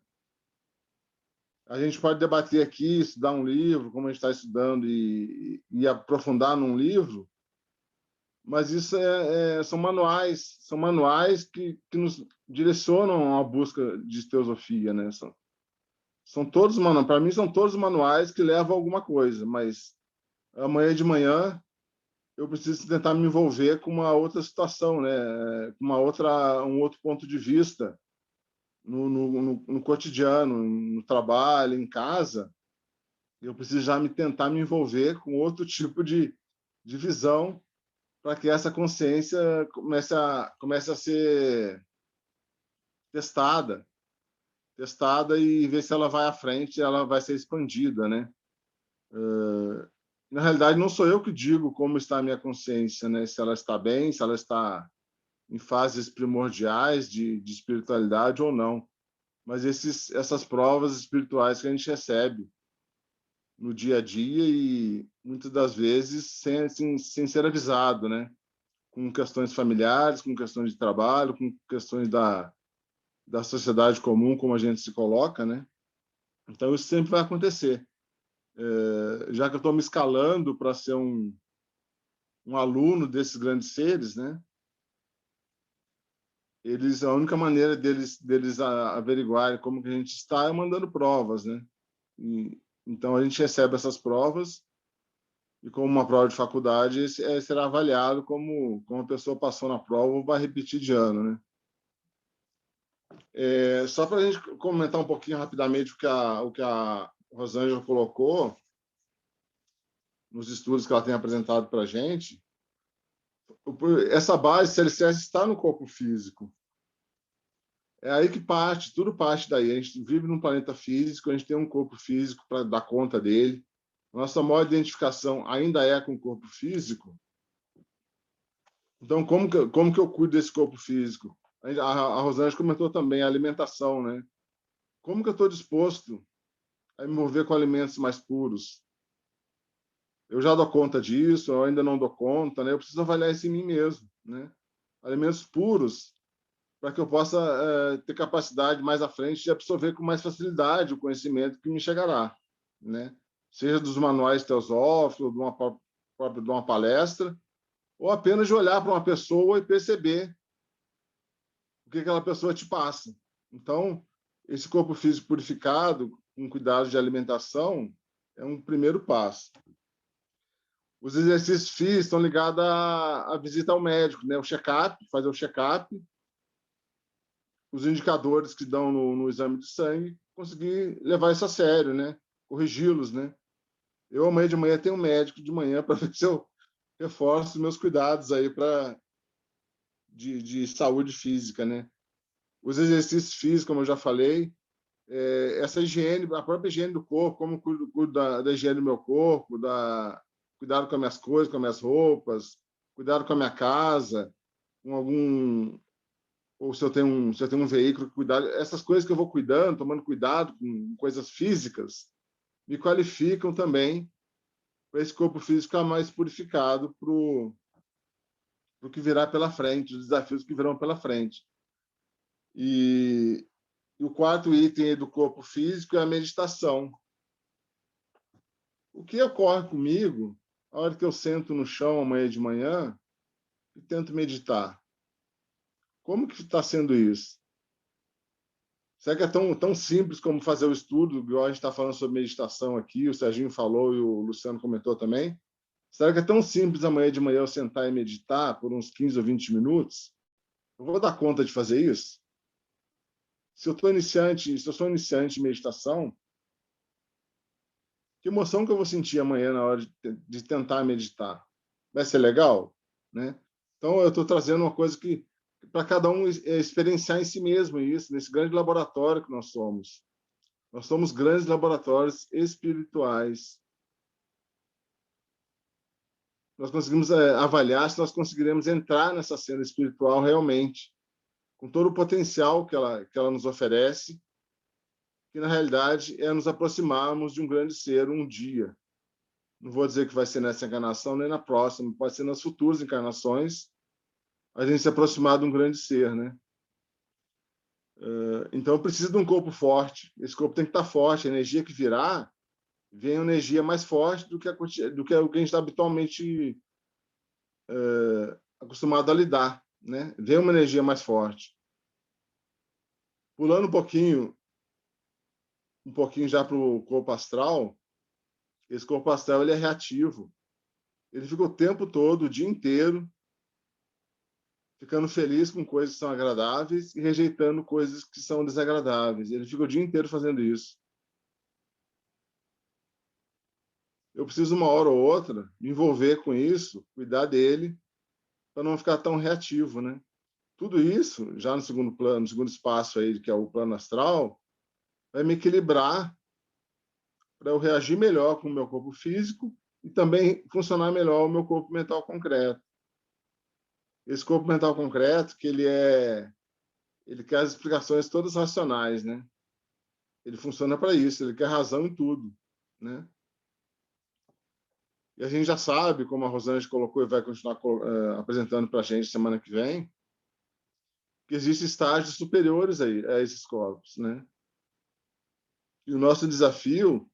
A gente pode debater aqui, estudar um livro, como a gente está estudando, e aprofundar num livro, mas isso são manuais que nos direcionam à busca de teosofia, né? São todos manuais, para mim são todos manuais que levam a alguma coisa, mas amanhã de manhã eu preciso tentar me envolver com uma outra situação, né? Com um outro ponto de vista no cotidiano, no trabalho, em casa. Eu preciso já tentar me envolver com outro tipo de visão para que essa consciência comece a ser testada e ver se ela vai à frente, ela vai ser expandida, né? Na realidade, não sou eu que digo como está a minha consciência, né? Se ela está bem, se ela está em fases primordiais de espiritualidade ou não. Mas essas provas espirituais que a gente recebe no dia a dia e muitas das vezes sem ser avisado, né? Com questões familiares, com questões de trabalho, com questões da sociedade comum, como a gente se coloca, né? Então, isso sempre vai acontecer. Já que eu estou me escalando para ser um aluno desses grandes seres, né? A única maneira deles averiguarem como que a gente está é mandando provas, né? Então, a gente recebe essas provas e, como uma prova de faculdade, será avaliado como a pessoa passou na prova ou vai repetir de ano, né? Só para a gente comentar um pouquinho rapidamente o que a Rosângela colocou nos estudos que ela tem apresentado para a gente, essa base, se alicerce, está no corpo físico. É aí que tudo parte daí. A gente vive num planeta físico, a gente tem um corpo físico para dar conta dele. Nossa maior identificação ainda é com o corpo físico. Então, como que eu cuido desse corpo físico? A Rosângela comentou também a alimentação, né? Como que eu estou disposto a me envolver com alimentos mais puros? Eu já dou conta disso, eu ainda não dou conta, né? Eu preciso avaliar isso em mim mesmo, né? Alimentos puros, para que eu possa ter capacidade mais à frente de absorver com mais facilidade o conhecimento que me chegará, né? Seja dos manuais teosóficos, de uma palestra, ou apenas de olhar para uma pessoa e perceber o que aquela pessoa te passa. Então, esse corpo físico purificado, com cuidado de alimentação, é um primeiro passo. Os exercícios físicos estão ligados à visita ao médico, né? O check-up, fazer o check-up, os indicadores que dão no exame de sangue, conseguir levar isso a sério, né? Corrigi-los, né? Eu, amanhã de manhã, tenho um médico de manhã para ver se eu reforço meus cuidados aí para de saúde física, né? Os exercícios físicos, como eu já falei, essa higiene, a própria higiene do corpo, como cuido da higiene do meu corpo, cuidado com as minhas coisas, com as minhas roupas, cuidado com a minha casa, com ou se eu tenho um veículo, cuidado, essas coisas que eu vou cuidando, tomando cuidado com coisas físicas, me qualificam também para esse corpo físico ficar mais purificado para o que virá pela frente, os desafios que virão pela frente. E o quarto item do corpo físico é a meditação. O que ocorre comigo, a hora que eu sento no chão amanhã de manhã e tento meditar? Como que está sendo isso? Será que é tão simples como fazer o estudo, igual a gente está falando sobre meditação aqui, o Serginho falou e o Luciano comentou também? Será que é tão simples amanhã de manhã eu sentar e meditar por uns 15 ou 20 minutos? Eu vou dar conta de fazer isso? Se eu sou iniciante em meditação, que emoção que eu vou sentir amanhã na hora de tentar meditar? Vai ser legal? Né? Então, eu estou trazendo uma coisa que para cada um experienciar em si mesmo isso, nesse grande laboratório que nós somos. Nós somos grandes laboratórios espirituais. Nós conseguimos avaliar se nós conseguiremos entrar nessa cena espiritual realmente, com todo o potencial que ela nos oferece, que na realidade é nos aproximarmos de um grande ser um dia. Não vou dizer que vai ser nessa encarnação nem na próxima, pode ser nas futuras encarnações, a gente se aproximar de um grande ser, né? Então, eu preciso de um corpo forte. Esse corpo tem que estar forte. A energia que virá vem uma energia mais forte do que o que a gente está habitualmente acostumado a lidar, né? Vem uma energia mais forte. Pulando um pouquinho já para o corpo astral, esse corpo astral ele é reativo. Ele fica o tempo todo, o dia inteiro, ficando feliz com coisas que são agradáveis e rejeitando coisas que são desagradáveis. Ele fica o dia inteiro fazendo isso. Eu preciso, uma hora ou outra, me envolver com isso, cuidar dele, para não ficar tão reativo, né? Tudo isso, já no segundo plano, no segundo espaço aí, que é o plano astral, vai me equilibrar para eu reagir melhor com o meu corpo físico e também funcionar melhor o meu corpo mental concreto. Esse corpo mental concreto, que ele quer as explicações todas racionais, né? Ele funciona para isso, ele quer razão em tudo, né? E a gente já sabe, como a Rosângela colocou e vai continuar apresentando para a gente semana que vem, que existem estágios superiores a esses corpos, né? E o nosso desafio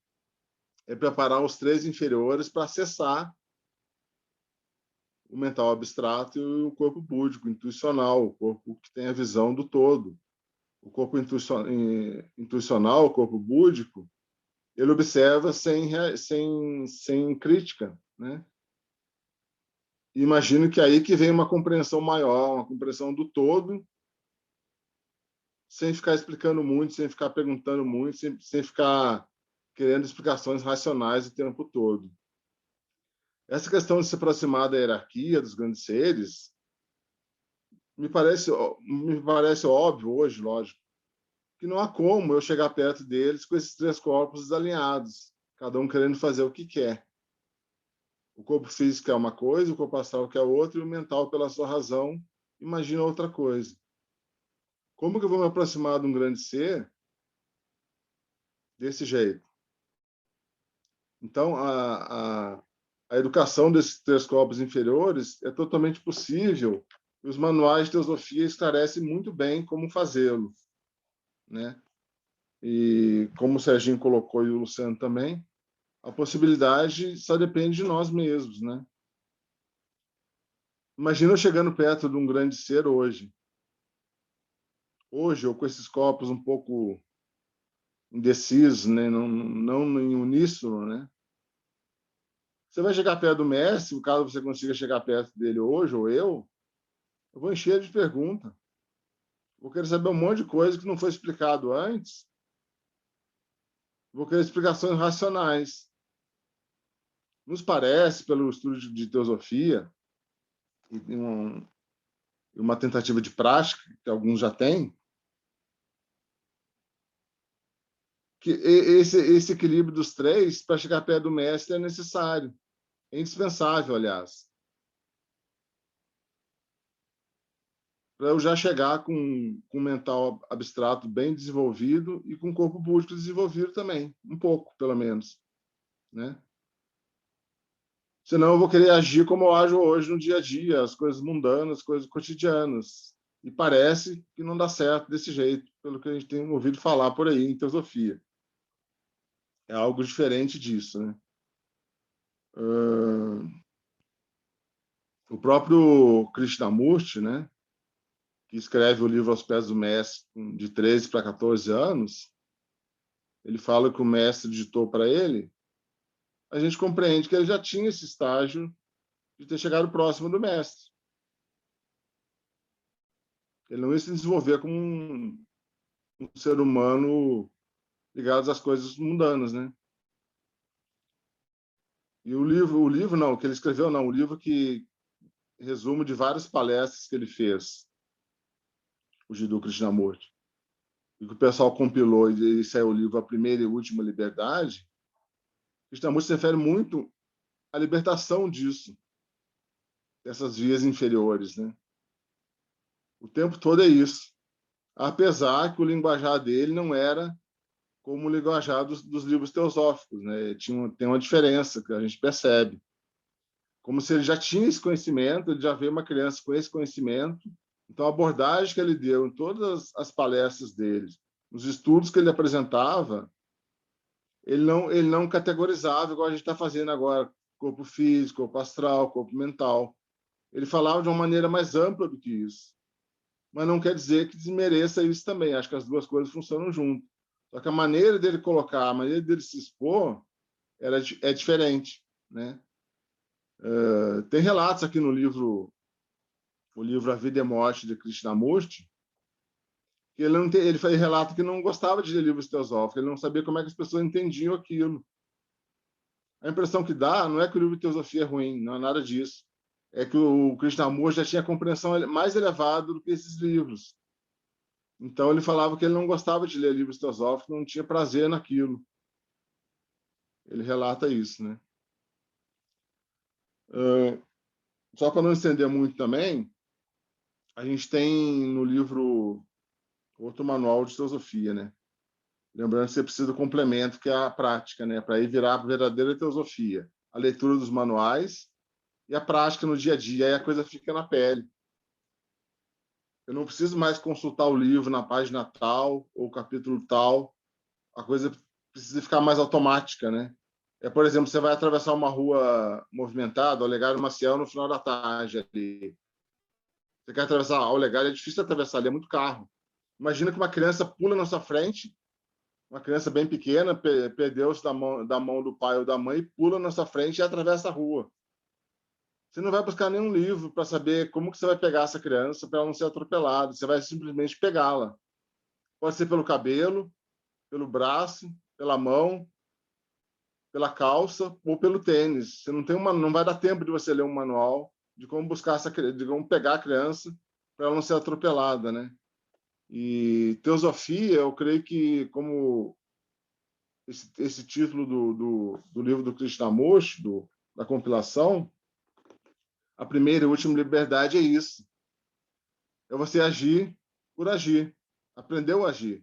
é preparar os 3 inferiores para acessar o mental abstrato e o corpo búdico, intuicional, o corpo que tem a visão do todo. O corpo intuicional, o corpo búdico, ele observa sem crítica, né? E imagino que aí que vem uma compreensão maior, uma compreensão do todo, sem ficar explicando muito, sem ficar perguntando muito, sem ficar querendo explicações racionais o tempo todo. Essa questão de se aproximar da hierarquia dos grandes seres me parece óbvio hoje, lógico, que não há como eu chegar perto deles com esses 3 corpos desalinhados, cada um querendo fazer o que quer. O corpo físico é uma coisa, o corpo astral é outra, e o mental, pela sua razão, imagina outra coisa. Como que eu vou me aproximar de um grande ser desse jeito? Então, a educação desses 3 corpos inferiores é totalmente possível. Os manuais de teosofia esclarecem muito bem como fazê-lo, né? E como o Serginho colocou e o Luciano também, a possibilidade só depende de nós mesmos, né? Imagina eu chegando perto de um grande ser hoje, ou com esses corpos um pouco indecisos, né? Não em uníssono, né? Você vai chegar perto do mestre, caso você consiga chegar perto dele hoje, ou eu vou encher de perguntas. Vou querer saber um monte de coisa que não foi explicado antes. Vou querer explicações racionais. Nos parece, pelo estudo de teosofia, e uma tentativa de prática, que alguns já têm, que esse equilíbrio dos três, para chegar perto do mestre, é necessário, é indispensável, aliás. Para eu já chegar com um mental abstrato bem desenvolvido e com o corpo búdico desenvolvido também, um pouco, pelo menos, né? Senão eu vou querer agir como eu ajo hoje no dia a dia, as coisas mundanas, as coisas cotidianas. E parece que não dá certo desse jeito, pelo que a gente tem ouvido falar por aí em teosofia. É algo diferente disso, né? O próprio Krishnamurti, né, que escreve o livro Aos Pés do Mestre de 13 para 14 anos, ele fala que o mestre ditou para ele, a gente compreende que ele já tinha esse estágio de ter chegado próximo do mestre. Ele não ia se desenvolver como um ser humano ligado às coisas mundanas, né? E o livro não, que ele escreveu não, o livro que resumo de várias palestras que ele fez, o Jiddu Krishnamurti, e que o pessoal compilou e saiu o livro A Primeira e Última Liberdade, Krishnamurti se refere muito à libertação disso, dessas vias inferiores, né? O tempo todo é isso. Apesar que o linguajar dele não era como o linguajar dos livros teosóficos, né? Tem uma diferença que a gente percebe. Como se ele já tinha esse conhecimento, ele já veio uma criança com esse conhecimento. Então, a abordagem que ele deu em todas as palestras dele, nos estudos que ele apresentava, ele não categorizava igual a gente está fazendo agora, corpo físico, corpo astral, corpo mental. Ele falava de uma maneira mais ampla do que isso. Mas não quer dizer que desmereça isso também. Acho que as duas coisas funcionam junto. Só que a maneira dele colocar, a maneira dele se expor é diferente, né? Tem relatos aqui no livro, o livro A Vida e a Morte de Krishnamurti, que ele relata que não gostava de ler livros teosóficos, ele não sabia como é que as pessoas entendiam aquilo. A impressão que dá não é que o livro de teosofia é ruim, não é nada disso. É que o Krishnamurti já tinha compreensão mais elevada do que esses livros. Então, ele falava que ele não gostava de ler livros teosóficos, não tinha prazer naquilo. Ele relata isso, né? Só para não estender muito também, a gente tem no livro outro manual de teosofia, né? Lembrando que você precisa do complemento, que é a prática, né? Para ir virar a verdadeira teosofia. A leitura dos manuais e a prática no dia a dia. Aí a coisa fica na pele. Eu não preciso mais consultar o livro na página tal ou capítulo tal. A coisa precisa ficar mais automática, né? Por exemplo, você vai atravessar uma rua movimentada, Olegário Maciel, no final da tarde ali. Você quer atravessar Olegário, é difícil atravessar ali, é muito carro. Imagina que uma criança pula na sua frente, uma criança bem pequena, perdeu-se da mão do pai ou da mãe, pula na sua frente e atravessa a rua. Você não vai buscar nenhum livro para saber como que você vai pegar essa criança para ela não ser atropelada. Você vai simplesmente pegá-la. Pode ser pelo cabelo, pelo braço, pela mão, pela calça ou pelo tênis. Você não vai dar tempo de você ler um manual de como de como pegar a criança para ela não ser atropelada, né? E teosofia, eu creio que como esse título do livro do Krishnamurti, da compilação, a primeira e última liberdade é isso. É você agir por agir. Aprendeu a agir.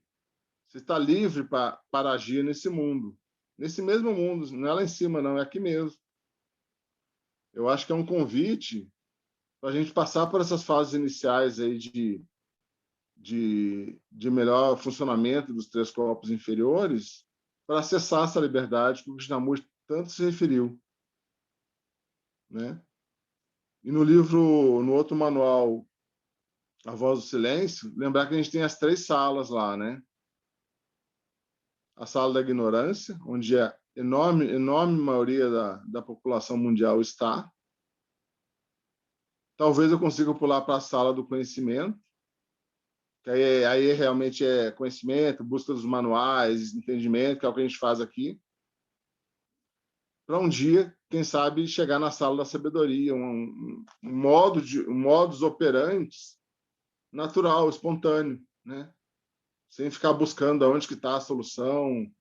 Você está livre para agir nesse mundo. Nesse mesmo mundo. Não é lá em cima, não. É aqui mesmo. Eu acho que é um convite para a gente passar por essas fases iniciais aí de melhor funcionamento dos três corpos inferiores para acessar essa liberdade que o Krishnamurti tanto se referiu, né? E no outro manual, A Voz do Silêncio, lembrar que a gente tem as 3 salas lá, né? A sala da ignorância, onde a enorme maioria da população mundial está. Talvez eu consiga pular para a sala do conhecimento, que aí realmente é conhecimento, busca dos manuais, entendimento, que é o que a gente faz aqui. Para um dia, quem sabe, chegar na sala da sabedoria, um modus operandi natural, espontâneo, né? Sem ficar buscando aonde que está a solução.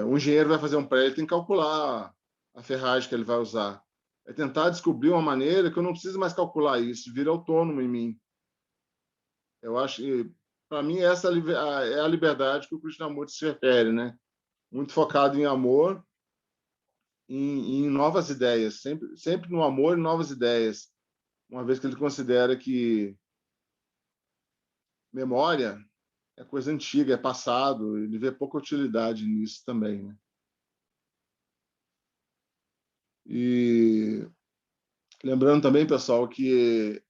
Um engenheiro vai fazer um prédio, ele tem que calcular a ferragem que ele vai usar. É tentar descobrir uma maneira que eu não preciso mais calcular isso, vira autônomo em mim. Eu acho que, para mim, essa é a liberdade que o Krishnamurti se refere, né? Muito focado em amor, em novas ideias, sempre no amor e novas ideias, uma vez que ele considera que memória é coisa antiga, é passado, ele vê pouca utilidade nisso também, né? E lembrando também, pessoal, que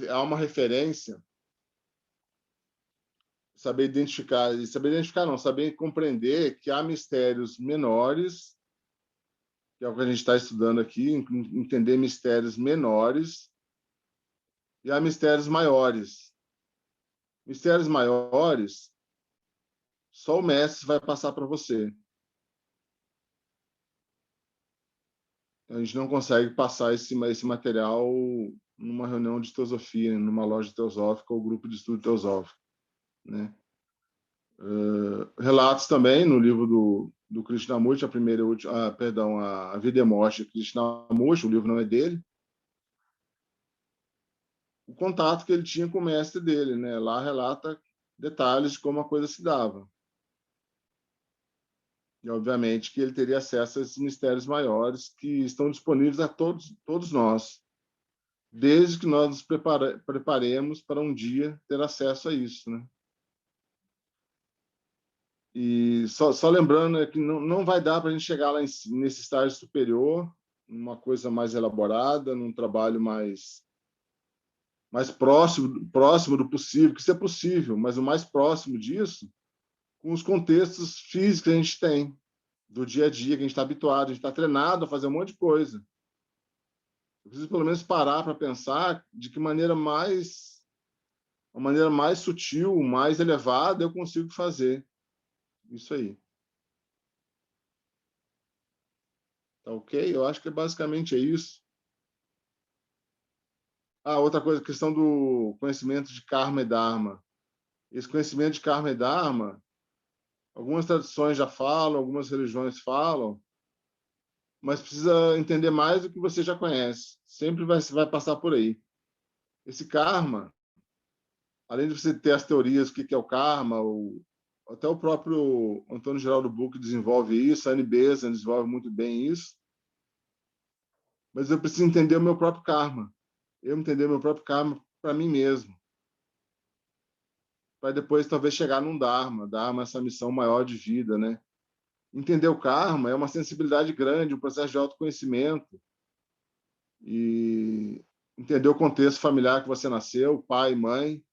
há uma referência, saber identificar não, saber compreender que há mistérios menores, que é o que a gente está estudando aqui, entender mistérios menores, e há mistérios maiores. Mistérios maiores, só o mestre vai passar para você. A gente não consegue passar esse material numa reunião de teosofia, numa loja teosófica ou grupo de estudo teosófico, né? Relatos também no livro do Krishnamurti, a Vida e Morte de Krishnamurti, o livro não é dele, o contato que ele tinha com o mestre dele, né? Lá relata detalhes de como a coisa se dava. E, obviamente, que ele teria acesso a esses mistérios maiores que estão disponíveis a todos nós, desde que nós nos preparemos para um dia ter acesso a isso, né? E só lembrando, né, que não vai dar para a gente chegar lá nesse estágio superior, uma coisa mais elaborada, num trabalho mais próximo do possível, que isso é possível, mas o mais próximo disso, com os contextos físicos que a gente tem, do dia a dia, que a gente está habituado, a gente está treinado a fazer um monte de coisa. Eu preciso, pelo menos, parar para pensar de que uma maneira mais sutil, mais elevada, eu consigo fazer. Isso aí. Tá ok? Eu acho que basicamente é isso. Outra coisa, a questão do conhecimento de Karma e Dharma. Esse conhecimento de Karma e Dharma, algumas tradições já falam, algumas religiões falam, mas precisa entender mais do que você já conhece. Sempre vai passar por aí. Esse Karma, além de você ter as teorias, o que é o Karma, até o próprio Antônio Geraldo Buch desenvolve isso, a Annie Besant desenvolve muito bem isso, mas eu preciso entender o meu próprio Karma. Eu entender o meu próprio Karma para mim mesmo. Para depois talvez chegar num Dharma, essa missão maior de vida, né? Entender o karma é uma sensibilidade grande, um processo de autoconhecimento e entender o contexto familiar que você nasceu, pai, mãe.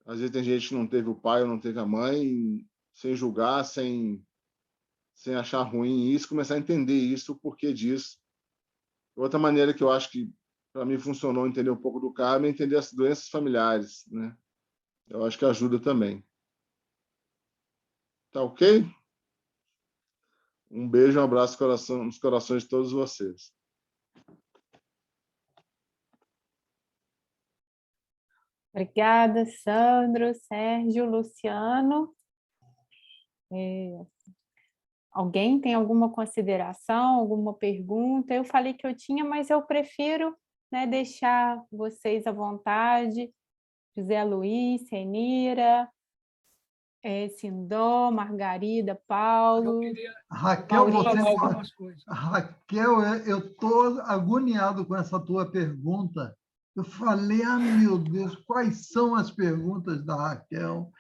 Às vezes tem gente que não teve o pai ou não teve a mãe, sem julgar, sem achar ruim isso, começar a entender isso, o porquê disso. Outra maneira que eu acho que para mim funcionou entender um pouco do karma é entender as doenças familiares, né? Eu acho que ajuda também. Tá ok? Um beijo, um abraço nos corações de todos vocês. Obrigada, Sandro, Sérgio, Luciano. Alguém tem alguma consideração, alguma pergunta? Eu falei que eu tinha, mas eu prefiro, né, deixar vocês à vontade. José Luiz, Renira, Sindó, Margarida, Paulo. Raquel, Maurício. Raquel, eu estou agoniado com essa tua pergunta. Eu falei, meu Deus, quais são as perguntas da Raquel?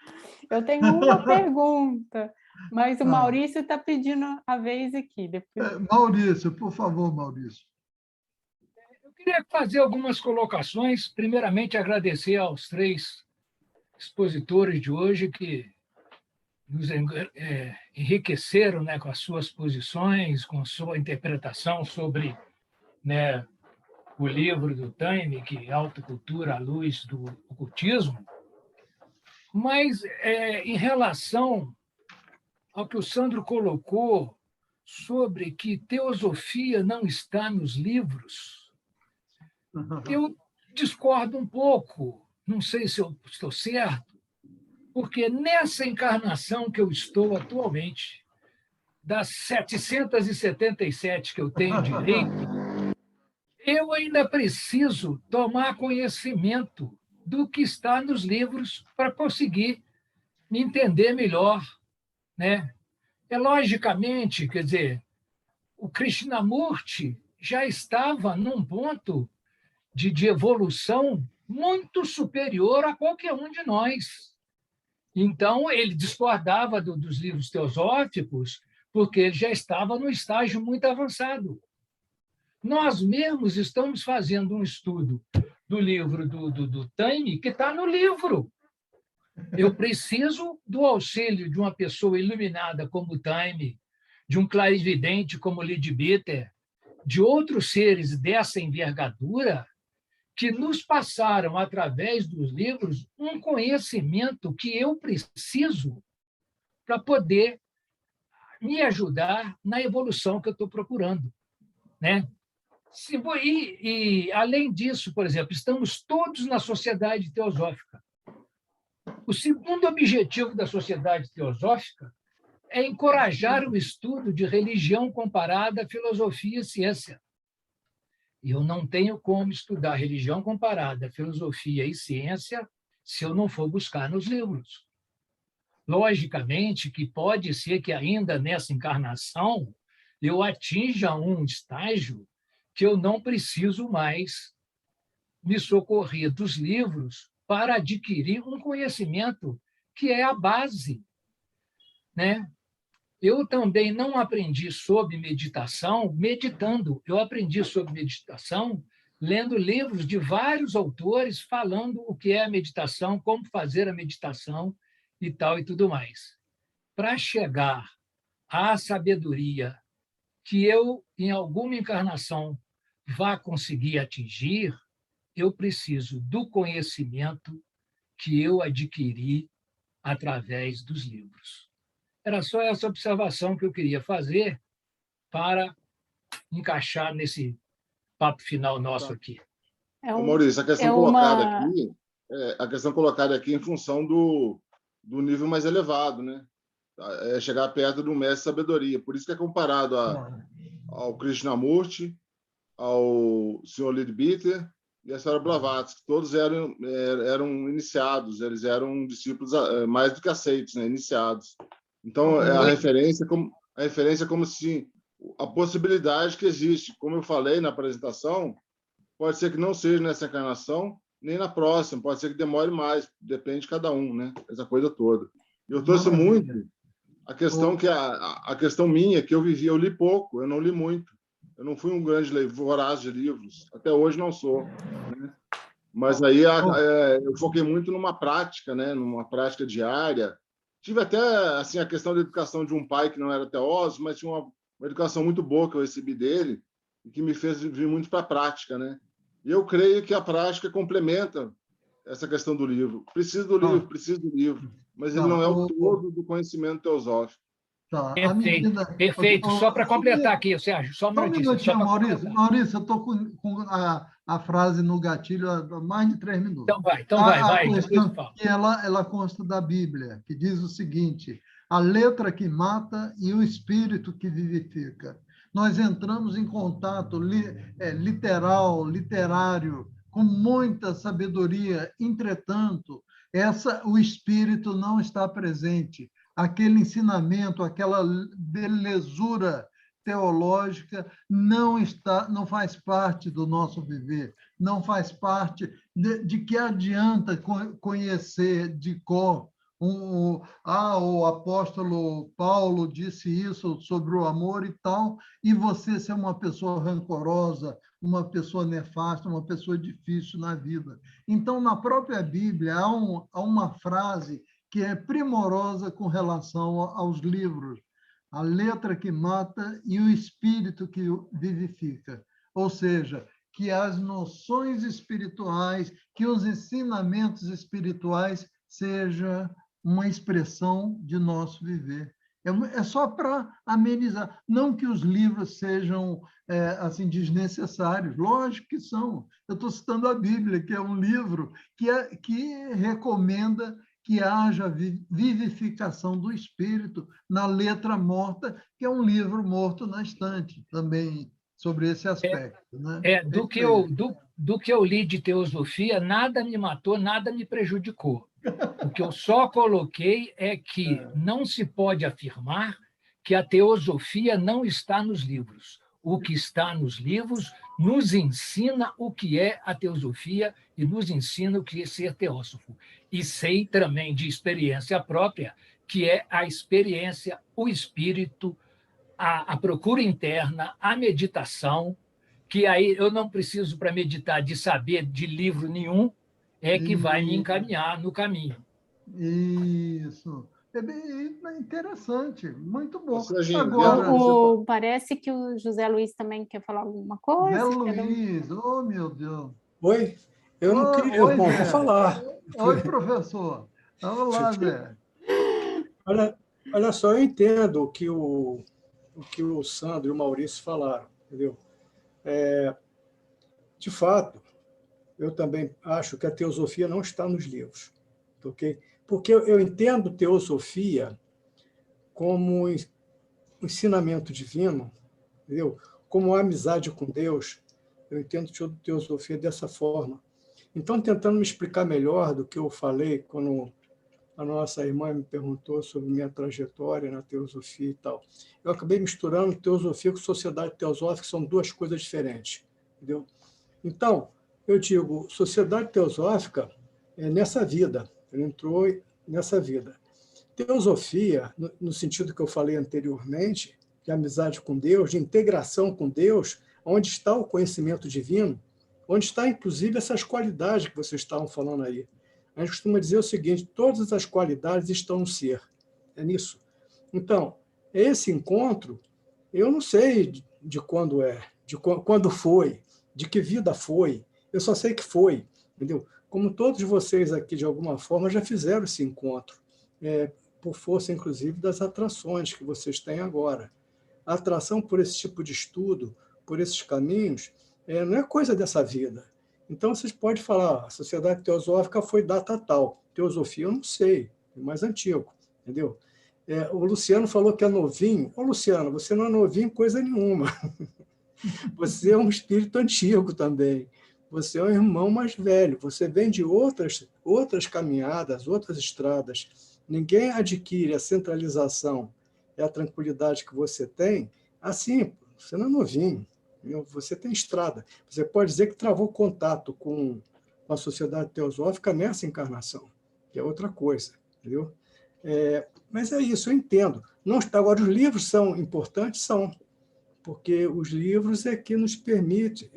Eu tenho uma pergunta, mas o Maurício está pedindo a vez aqui. Depois... Maurício, por favor, Maurício. Eu queria fazer algumas colocações. Primeiramente, agradecer aos 3 expositores de hoje que nos enriqueceram, né, com as suas posições, com sua interpretação sobre, né, o livro do Taime, que é Alta Cultura à Luz do Ocultismo. Mas, em relação ao que o Sandro colocou sobre que teosofia não está nos livros, eu discordo um pouco, não sei se eu estou certo, porque nessa encarnação que eu estou atualmente, das 777 que eu tenho direito, eu ainda preciso tomar conhecimento do que está nos livros para conseguir me entender melhor, né? Logicamente, quer dizer, o Krishnamurti já estava num ponto de evolução muito superior a qualquer um de nós. Então, ele discordava dos livros teosóficos porque ele já estava num estágio muito avançado. Nós mesmos estamos fazendo um estudo do livro do Taime, que está no livro. Eu preciso do auxílio de uma pessoa iluminada como Taime, de um clarividente como Leadbeater, de outros seres dessa envergadura que nos passaram, através dos livros, um conhecimento que eu preciso para poder me ajudar na evolução que eu estou procurando, né? Além disso, por exemplo, estamos todos na sociedade teosófica. O segundo objetivo da sociedade teosófica é encorajar o estudo de religião comparada à filosofia e ciência. E eu não tenho como estudar religião comparada à filosofia e ciência se eu não for buscar nos livros. Logicamente que pode ser que ainda nessa encarnação eu atinja um estágio que eu não preciso mais me socorrer dos livros para adquirir um conhecimento que é a base, né? Eu também não aprendi sobre meditação meditando. Eu aprendi sobre meditação lendo livros de vários autores falando o que é a meditação, como fazer a meditação e tal e tudo mais. Para chegar à sabedoria que eu, em alguma encarnação, vá conseguir atingir, eu preciso do conhecimento que eu adquiri através dos livros. Era só essa observação que eu queria fazer para encaixar nesse papo final nosso aqui. Maurício, a questão colocada aqui em função do nível mais elevado, né? É chegar perto do mestre sabedoria. Por isso que é comparado ao Krishnamurti, ao Sr. Leadbeater e a Sra. Blavatsky. Todos eram iniciados, eles eram discípulos mais do que aceitos, né? Iniciados. Então, a referência como se a possibilidade que existe, como eu falei na apresentação, pode ser que não seja nessa encarnação, nem na próxima, pode ser que demore mais, depende de cada um, né? Essa coisa toda. Eu trouxe muito a questão que a questão minha, que eu vivi, eu li pouco, eu não li muito. Eu não fui um grande voraz de livros, até hoje não sou, né? Mas aí eu foquei muito numa prática, né? Numa prática diária. Tive até assim a questão da educação de um pai que não era teósofo, mas tinha uma educação muito boa que eu recebi dele e que me fez vir muito para a prática, né? E eu creio que a prática complementa essa questão do livro. Preciso do livro, mas ele não é o todo do conhecimento teosófico. Tá. Perfeito. Só para completar aqui, Sérgio, só um minutinho. Maurício, eu estou com a frase no gatilho há mais de 3 minutos. Então vai. Que ela consta da Bíblia, que diz o seguinte: a letra que mata e o espírito que vivifica. Nós entramos em contato literário, com muita sabedoria, entretanto, o espírito não está presente. Aquele ensinamento, aquela belezura teológica não faz parte do nosso viver, não faz parte de que adianta conhecer de cor. O apóstolo Paulo disse isso sobre o amor e tal, e você ser uma pessoa rancorosa, uma pessoa nefasta, uma pessoa difícil na vida. Então, na própria Bíblia, há uma frase que é primorosa com relação aos livros: a letra que mata e o espírito que vivifica. Ou seja, que as noções espirituais, que os ensinamentos espirituais sejam uma expressão de nosso viver. É só para amenizar. Não que os livros sejam assim desnecessários, lógico que são. Eu estou citando a Bíblia, que é um livro que recomenda que haja vivificação do espírito na letra morta, que é um livro morto na estante, também sobre esse aspecto. Né? Do que eu li de teosofia, nada me matou, nada me prejudicou. O que eu só coloquei é que não se pode afirmar que a teosofia não está nos livros. O que está nos livros nos ensina o que é a teosofia e nos ensina o que é ser teósofo. E sei também de experiência própria que é a experiência, o espírito, a procura interna, a meditação, que aí eu não preciso, para meditar, de saber de livro nenhum, é que vai me encaminhar no caminho. Isso. É bem interessante, muito bom. Agora, parece que o José Luiz também quer falar alguma coisa. José Luiz, oh meu Deus. Oi, eu não queria, bom, vou falar. Oi, professor. Vamos lá, Zé. Olha só, eu entendo o que o Sandro e o Maurício falaram, entendeu? De fato, eu também acho que a teosofia não está nos livros, ok? Porque eu entendo teosofia como um ensinamento divino, entendeu? Como amizade com Deus. Eu entendo teosofia dessa forma. Então, tentando me explicar melhor do que eu falei quando a nossa irmã me perguntou sobre minha trajetória na teosofia e tal, eu acabei misturando teosofia com sociedade teosófica, que são duas coisas diferentes, entendeu? Então, eu digo, sociedade teosófica é nessa vida, ele entrou nessa vida. Teosofia, no sentido que eu falei anteriormente, de amizade com Deus, de integração com Deus, onde está o conhecimento divino, onde está, inclusive, essas qualidades que vocês estavam falando aí. A gente costuma dizer o seguinte, todas as qualidades estão no ser. É nisso. Então, esse encontro, eu não sei de quando é, de quando foi, de que vida foi, eu só sei que foi, entendeu? Como todos vocês aqui, de alguma forma, já fizeram esse encontro, por força, inclusive, das atrações que vocês têm agora. A atração por esse tipo de estudo, por esses caminhos, não é coisa dessa vida. Então, vocês podem falar, a sociedade teosófica foi data tal. Teosofia, eu não sei, é mais antigo, entendeu? O Luciano falou que é novinho. Ô, Luciano, você não é novinho em coisa nenhuma. Você é um espírito antigo também. Você é um irmão mais velho. Você vem de outras caminhadas, outras estradas. Ninguém adquire a centralização e a tranquilidade que você tem assim. Você não é novinho. Você tem estrada. Você pode dizer que travou contato com a sociedade teosófica nessa encarnação, que é outra coisa, entendeu? Mas é isso, eu entendo. Não, agora, os livros são importantes? São, porque os livros é que nos permite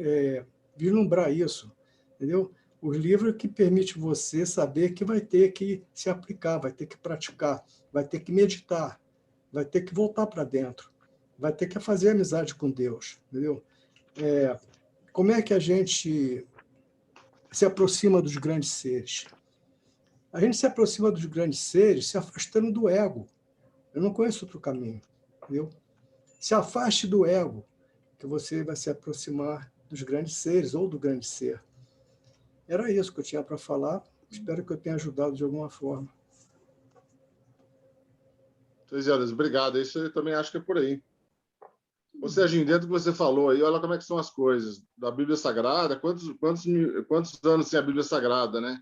vislumbrar isso, entendeu? Os livros que permitem você saber que vai ter que se aplicar, vai ter que praticar, vai ter que meditar, vai ter que voltar para dentro, vai ter que fazer amizade com Deus, entendeu? Como é que a gente se aproxima dos grandes seres? A gente se aproxima dos grandes seres se afastando do ego. Eu não conheço outro caminho, entendeu? Se afaste do ego, que você vai se aproximar dos grandes seres ou do grande ser. Era isso que eu tinha para falar. Espero que eu tenha ajudado de alguma forma. 13 horas, obrigado. Isso eu também acho que é por aí. Ô, Serginho, dentro do que você falou aí, olha como é que são as coisas. Da Bíblia Sagrada, quantos anos tem a Bíblia Sagrada, né?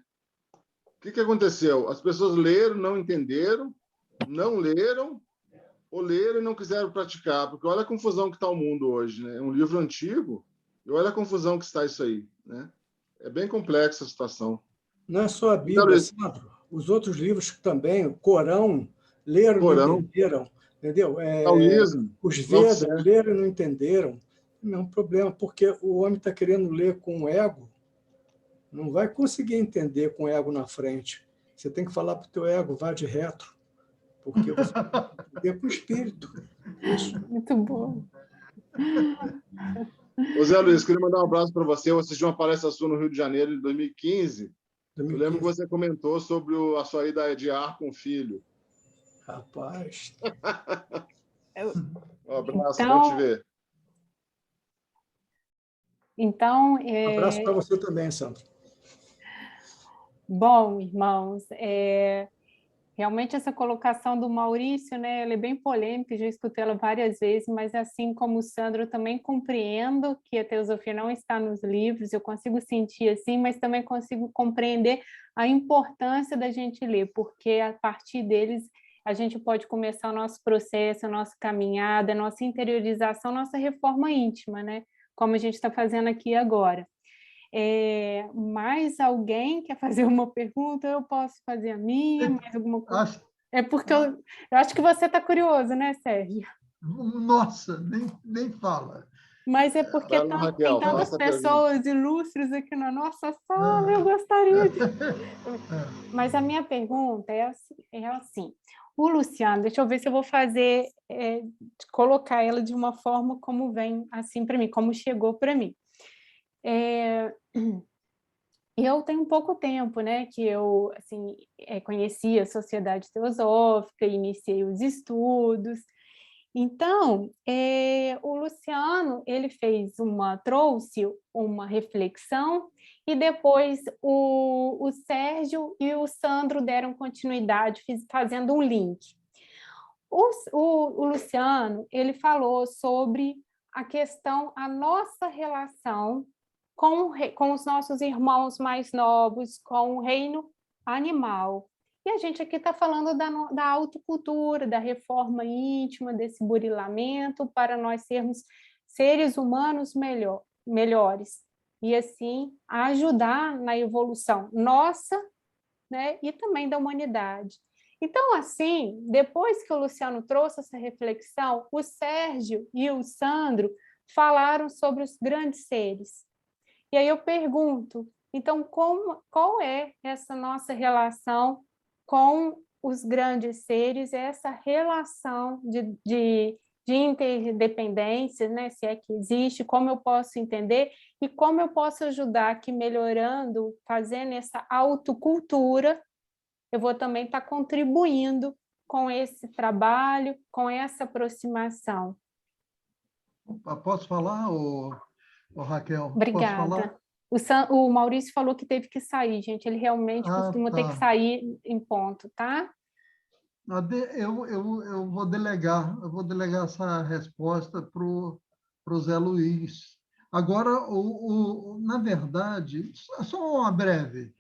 O que aconteceu? As pessoas leram, não entenderam, não leram, ou leram e não quiseram praticar. Porque olha a confusão que está o mundo hoje, né? É um livro antigo, e olha a confusão que está isso aí, né? É bem complexa a situação. Não é só a Bíblia, Sandro. Os outros livros também, o Corão, leram e não entenderam. Entendeu? Os Vedas leram e não entenderam. Não é um problema, porque o homem está querendo ler com o ego, não vai conseguir entender com o ego na frente. Você tem que falar para o teu ego, vá de retro, porque você tem que entender com o espírito. Isso. Muito bom. Ô, Zé Luiz, queria mandar um abraço para você. Eu assisti uma palestra sua no Rio de Janeiro em 2015. Eu lembro que você comentou sobre a sua ida de ar com o filho. Rapaz. Um abraço, Então, bom te ver. Então, Abraço para você também, Sandra. bom, irmãos, realmente essa colocação do Maurício, né, ela é bem polêmica, já escutei ela várias vezes, mas assim como o Sandro, eu também compreendo que a teosofia não está nos livros, eu consigo sentir assim, mas também consigo compreender a importância da gente ler, porque a partir deles a gente pode começar o nosso processo, a nossa caminhada, a nossa interiorização, a nossa reforma íntima, né, como a gente está fazendo aqui agora. Mais alguém quer fazer uma pergunta? Eu posso fazer a minha, mais alguma coisa? É porque eu acho que você está curioso, né, Sérgio? Nossa, nem fala. Mas é porque Vai lá, tem Raquel, tantas faça a pergunta. pessoas ilustres aqui na nossa sala, eu gostaria de... Mas a minha pergunta é assim. O Luciano, deixa eu ver se eu vou fazer, colocar ela de uma forma como vem assim para mim, como chegou para mim. Eu tenho pouco tempo, né, que eu assim, conheci a Sociedade Teosófica, iniciei os estudos. Então, o Luciano ele trouxe uma reflexão e depois o Sérgio e o Sandro deram continuidade, fazendo um link. O Luciano ele falou sobre a nossa relação com os nossos irmãos mais novos, com o reino animal. E a gente aqui está falando da autocultura, da reforma íntima, desse burilamento, para nós sermos seres humanos melhores. E, assim, ajudar na evolução nossa, né, e também da humanidade. Então, assim, depois que o Luciano trouxe essa reflexão, o Sérgio e o Sandro falaram sobre os grandes seres. E aí eu pergunto, então, qual é essa nossa relação com os grandes seres, essa relação de interdependência, né? Se é que existe, como eu posso entender e como eu posso ajudar aqui melhorando, fazendo essa autocultura, eu vou também estar contribuindo com esse trabalho, com essa aproximação. Posso falar, Raquel? Posso falar? Obrigada. O Maurício falou que teve que sair, gente. Ele realmente costuma ter que sair em ponto, tá? Eu vou delegar essa resposta para o Zé Luiz. Agora, na verdade, só uma breve.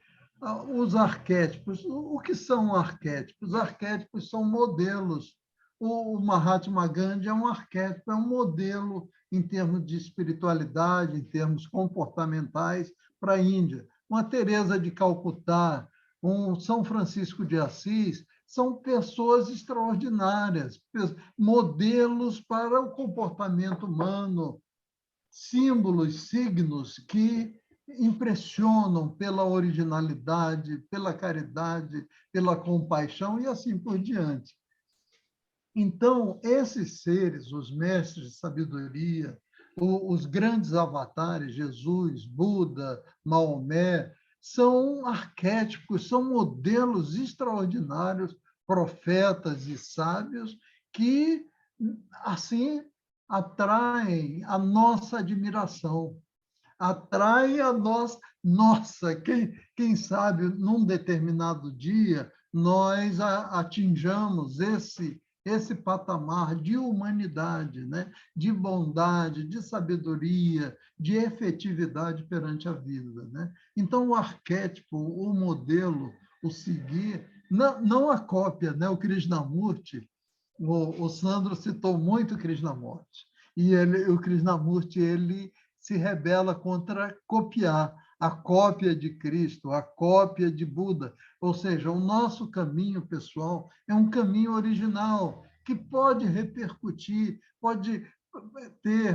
Os arquétipos, o que são arquétipos? Os arquétipos são modelos. O Mahatma Gandhi é um arquétipo, é um modelo em termos de espiritualidade, em termos comportamentais para a Índia. Uma Teresa de Calcutá, um São Francisco de Assis, são pessoas extraordinárias, modelos para o comportamento humano, símbolos, signos que impressionam pela originalidade, pela caridade, pela compaixão e assim por diante. Então, esses seres, os mestres de sabedoria, os grandes avatares, Jesus, Buda, Maomé, são arquétipos, são modelos extraordinários, profetas e sábios que, assim, atraem a nossa admiração, atraem a nossa, quem sabe, num determinado dia, nós atinjamos esse patamar de humanidade, né? De bondade, de sabedoria, de efetividade perante a vida, né? Então, o arquétipo, o modelo, o seguir, não a cópia, né? O Krishnamurti, o Sandro citou muito o Krishnamurti, e o Krishnamurti ele se rebela contra copiar a cópia de Cristo, a cópia de Buda. Ou seja, o nosso caminho pessoal é um caminho original, que pode repercutir, pode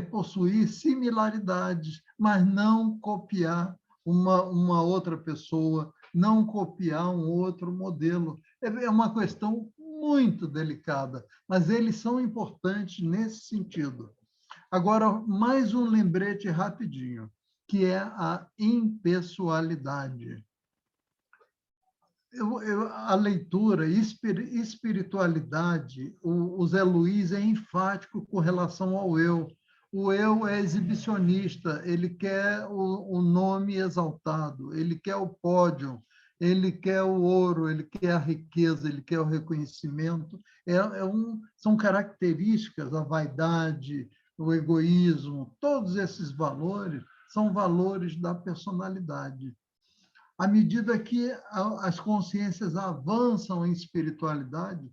possuir similaridades, mas não copiar uma outra pessoa, não copiar um outro modelo. É uma questão muito delicada, mas eles são importantes nesse sentido. Agora, mais um lembrete rapidinho, que é a impessoalidade. a leitura, espiritualidade, o Zé Luiz é enfático com relação ao eu. O eu é exibicionista, ele quer o nome exaltado, ele quer o pódio, ele quer o ouro, ele quer a riqueza, ele quer o reconhecimento. São características, a vaidade, o egoísmo, todos esses valores são valores da personalidade. À medida que as consciências avançam em espiritualidade,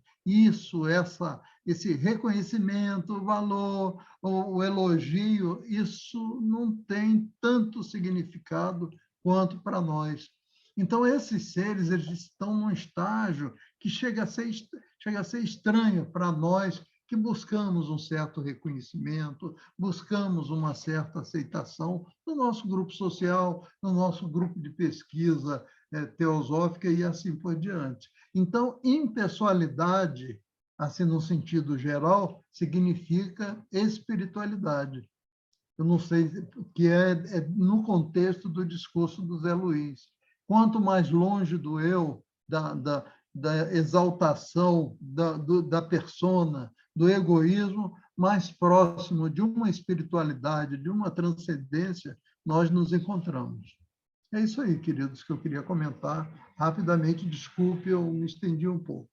esse reconhecimento, o valor, o elogio, isso não tem tanto significado quanto para nós. Então, esses seres eles estão num estágio que chega a ser estranho para nós, que buscamos um certo reconhecimento, buscamos uma certa aceitação no nosso grupo social, no nosso grupo de pesquisa teosófica e assim por diante. Então, impessoalidade, assim no sentido geral, significa espiritualidade. Eu não sei que é no contexto do discurso do Zé Luiz. Quanto mais longe do eu, da exaltação da persona, do egoísmo, mais próximo de uma espiritualidade, de uma transcendência, nós nos encontramos. É isso aí, queridos, que eu queria comentar rapidamente. Desculpe, eu me estendi um pouco.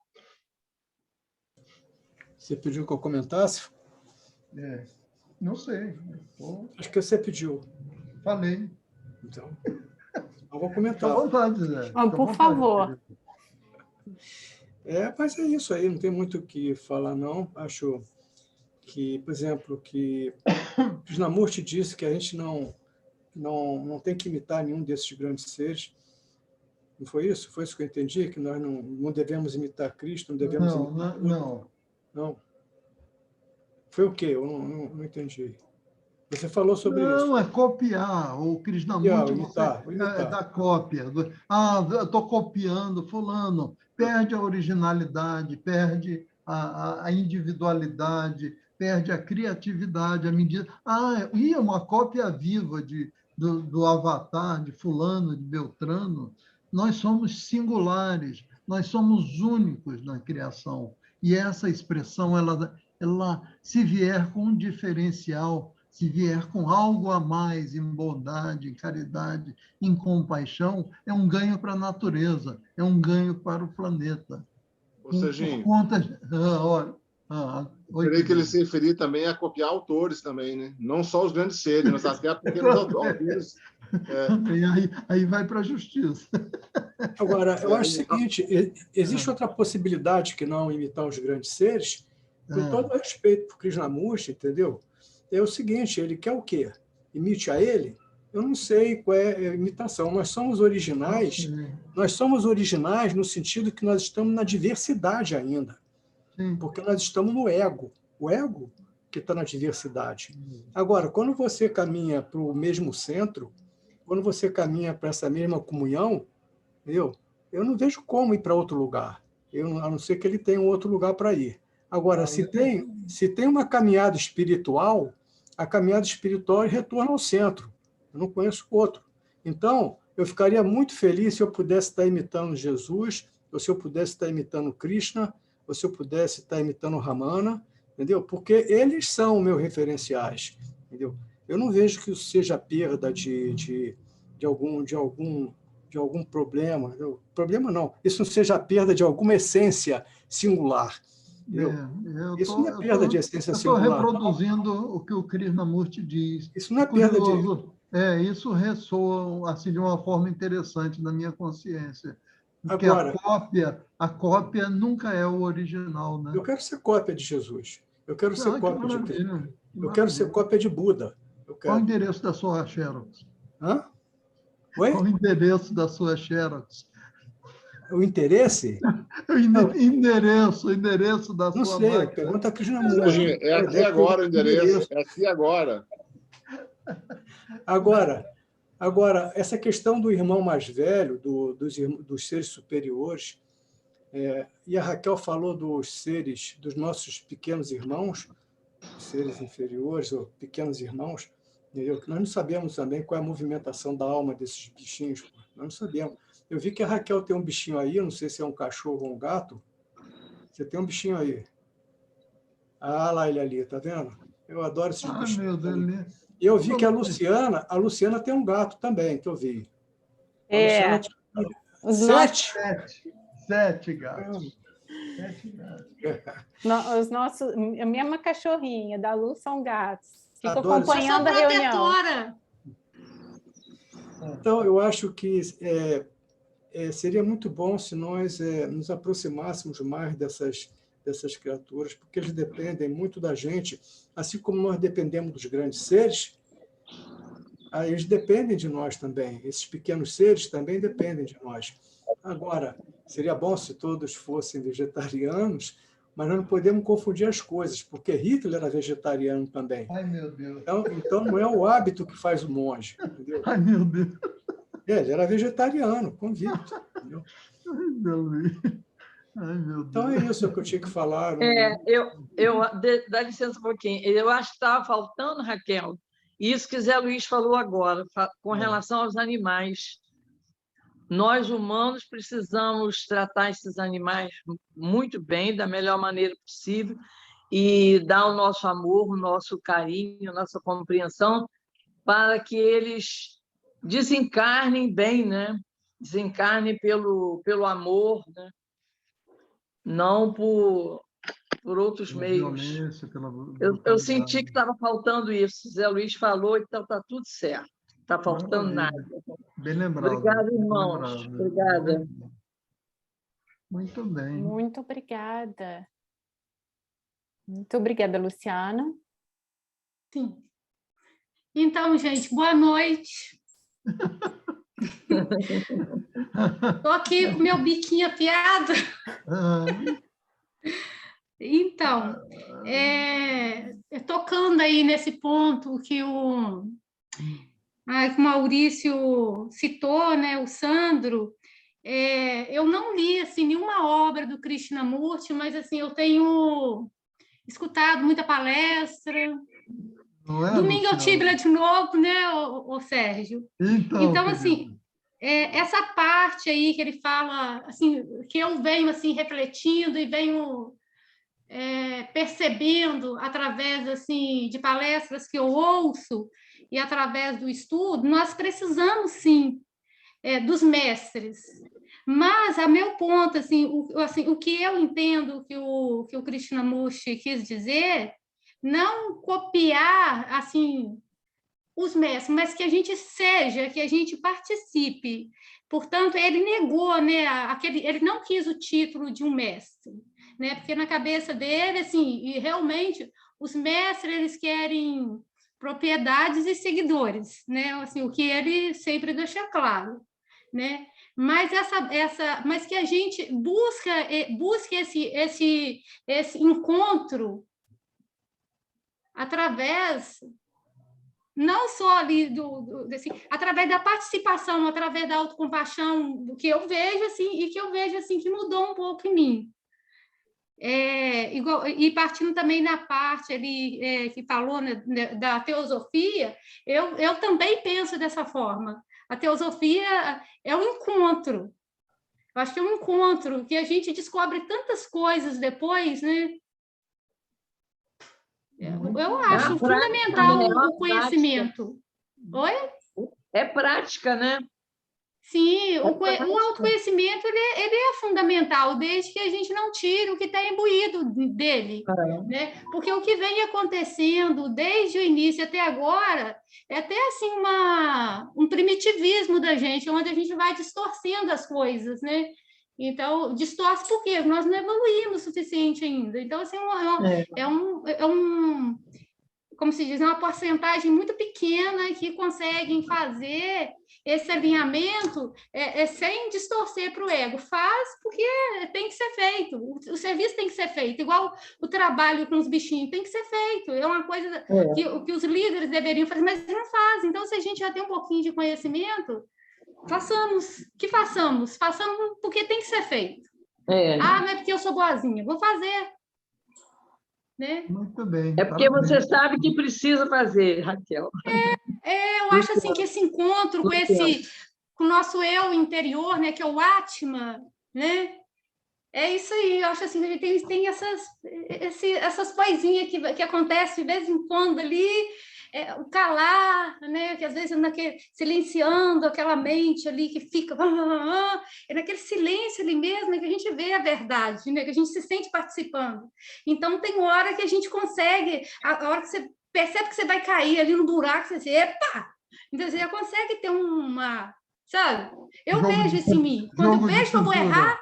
Você pediu que eu comentasse? Não sei. Acho que você pediu. Falei. Então, eu vou comentar. Fica à vontade, Zé. Por favor. Mas é isso aí, não tem muito o que falar, não. Acho que, por exemplo, que Krishnamurti disse que a gente não tem que imitar nenhum desses grandes seres. Não foi isso? Foi isso que eu entendi? Que nós não devemos imitar Cristo, não devemos imitar... Não. Foi o quê? Eu não entendi. Você falou sobre isso. Não, é copiar. O Krishnamurti imitar. É da cópia. Eu estou copiando fulano. Perde a originalidade, perde a individualidade, perde a criatividade, à medida... E uma cópia viva do avatar, de fulano, de Beltrano. Nós somos singulares, nós somos únicos na criação. E essa expressão, ela se vier com um diferencial, se vier com algo a mais em bondade, em caridade, em compaixão, é um ganho para a natureza, é um ganho para o planeta. Serginho, creio que ele se referir também a copiar autores também, né? Não só os grandes seres, mas até pequenos autores. Aí vai para a justiça. Agora, eu acho o seguinte, existe outra possibilidade que não imitar os grandes seres, com todo respeito por Krishnamurti, entendeu? É o seguinte, ele quer o quê? Imite a ele? Eu não sei qual é a imitação. Nós somos originais no sentido que nós estamos na diversidade ainda. Porque nós estamos no ego. O ego que está na diversidade. Agora, quando você caminha para o mesmo centro, quando você caminha para essa mesma comunhão, eu não vejo como ir para outro lugar, a não ser que ele tenha um outro lugar para ir. Agora, se tem uma caminhada espiritual, a caminhada espiritual retorna ao centro. Eu não conheço outro. Então, eu ficaria muito feliz se eu pudesse estar imitando Jesus, ou se eu pudesse estar imitando Krishna, ou se eu pudesse estar imitando Ramana, entendeu? Porque eles são meus referenciais, entendeu? Eu não vejo que isso seja perda de algum problema. Problema não. Isso não seja a perda de alguma essência singular. Isso não é perda de essência singular. Eu estou reproduzindo o que o Krishnamurti diz. Isso não é perda de... Isso ressoa assim, de uma forma interessante na minha consciência. Porque agora, a cópia nunca é o original, né? Eu quero ser cópia de Jesus. Eu quero ser cópia de Cristo. Eu quero ser cópia de Buda. Qual o endereço da sua Xerox? Hã? Oi? Qual o endereço da sua Xerox? O interesse? O endereço da não sua sei, máquina. Pergunta a Krishnamurti. É aqui agora o endereço. É aqui agora. Agora, essa questão do irmão mais velho, dos seres superiores, e a Raquel falou dos nossos pequenos irmãos, seres inferiores ou pequenos irmãos, entendeu? Que nós não sabemos também qual é a movimentação da alma desses bichinhos, nós não sabemos. Eu vi que a Raquel tem um bichinho aí, eu não sei se é um cachorro ou um gato. Você tem um bichinho aí. Ah, lá ele ali, tá vendo? Eu adoro esses Ai, bichinhos. meu Deus. E eu vi que a Luciana tem um gato também, que eu vi. A Luciana tinha os 7. 7 gatos. 7 gatos. Os nossos, a mesma cachorrinha da Lu são gatos. Fico Adoro esses acompanhando a reunião. Então, eu acho que seria muito bom se nós nos aproximássemos mais dessas criaturas, porque eles dependem muito da gente, assim como nós dependemos dos grandes seres, eles dependem de nós também. Esses pequenos seres também dependem de nós. Agora, seria bom se todos fossem vegetarianos, mas nós não podemos confundir as coisas, porque Hitler era vegetariano também. Ai, meu Deus. Então não é o hábito que faz o monge, entendeu? Ai, meu Deus. Ele era vegetariano, convicto. Entendeu? Ai, meu Deus. Então é isso que eu tinha que falar. Dá licença um pouquinho. Eu acho que estava faltando, Raquel, isso que Zé Luiz falou agora, com relação aos animais. Nós, humanos, precisamos tratar esses animais muito bem, da melhor maneira possível, e dar o nosso amor, o nosso carinho, a nossa compreensão, para que eles desencarnem bem, né? Desencarnem pelo amor, né? Não por outros meios. Eu senti que estava faltando isso. Zé Luiz falou, então está tudo certo. Não está faltando nada. Bem lembrado. Obrigada, irmãos. Obrigada. Muito bem. Muito obrigada. Muito obrigada, Luciana. Sim. Então, gente, boa noite. Estou aqui com meu biquinho afiado. Então, tocando aí nesse ponto que o Maurício citou, né, o Sandro, eu não li assim, nenhuma obra do Krishnamurti, mas assim, eu tenho escutado muita palestra. Domingo eu tive lá de novo, né, o Sérgio? Então assim, essa parte aí que ele fala, assim, que eu venho assim refletindo e venho percebendo através assim de palestras que eu ouço e através do estudo, nós precisamos sim dos mestres. Mas a meu ponto, assim, o que eu entendo que o Krishnamurti quis dizer, não copiar assim os mestres, mas que a gente seja, que a gente participe. Portanto, ele negou, né, ele não quis o título de um mestre, né, porque na cabeça dele, assim, e realmente os mestres eles querem propriedades e seguidores, né, assim, o que ele sempre deixa claro, né? Mas mas que a gente busque esse encontro através não só ali através da participação, através da autocompaixão, do que eu vejo assim e que eu vejo assim que mudou um pouco em mim. E partindo também na parte ali que falou, né, da teosofia, eu também penso dessa forma. A teosofia é um encontro. Eu acho que é um encontro que a gente descobre tantas coisas depois, né? Eu acho fundamental o conhecimento. Oi? É prática, né? Sim, o autoconhecimento ele é fundamental, desde que a gente não tire o que está imbuído dele. Né? Porque o que vem acontecendo desde o início até agora é até assim um primitivismo da gente, onde a gente vai distorcendo as coisas, né? Então, distorce por quê? Nós não evoluímos o suficiente ainda. Então, assim, como se diz, é uma porcentagem muito pequena que conseguem fazer esse alinhamento sem distorcer para o ego. Faz porque tem que ser feito. O serviço tem que ser feito. Igual o trabalho com os bichinhos tem que ser feito. É uma coisa que os líderes deveriam fazer, mas não fazem. Então, se a gente já tem um pouquinho de conhecimento, façamos. Que façamos? Façamos porque tem que ser feito. Não é porque eu sou boazinha. Vou fazer. Né? Muito bem. É porque você sabe que precisa fazer, Raquel. Eu acho assim que esse encontro com o nosso eu interior, né, que é o Atma, né? É isso aí, eu acho assim, a gente tem essas coisinhas que acontecem de vez em quando ali, o calar, né, que às vezes silenciando aquela mente ali que fica... É naquele silêncio ali mesmo que a gente vê a verdade, né, que a gente se sente participando. Então, tem hora que a gente consegue, a hora que você percebe que você vai cair ali no buraco, você diz, epa! Então, você já consegue ter uma... Sabe? Eu vejo isso em mim. Quando eu vejo que eu vou errar,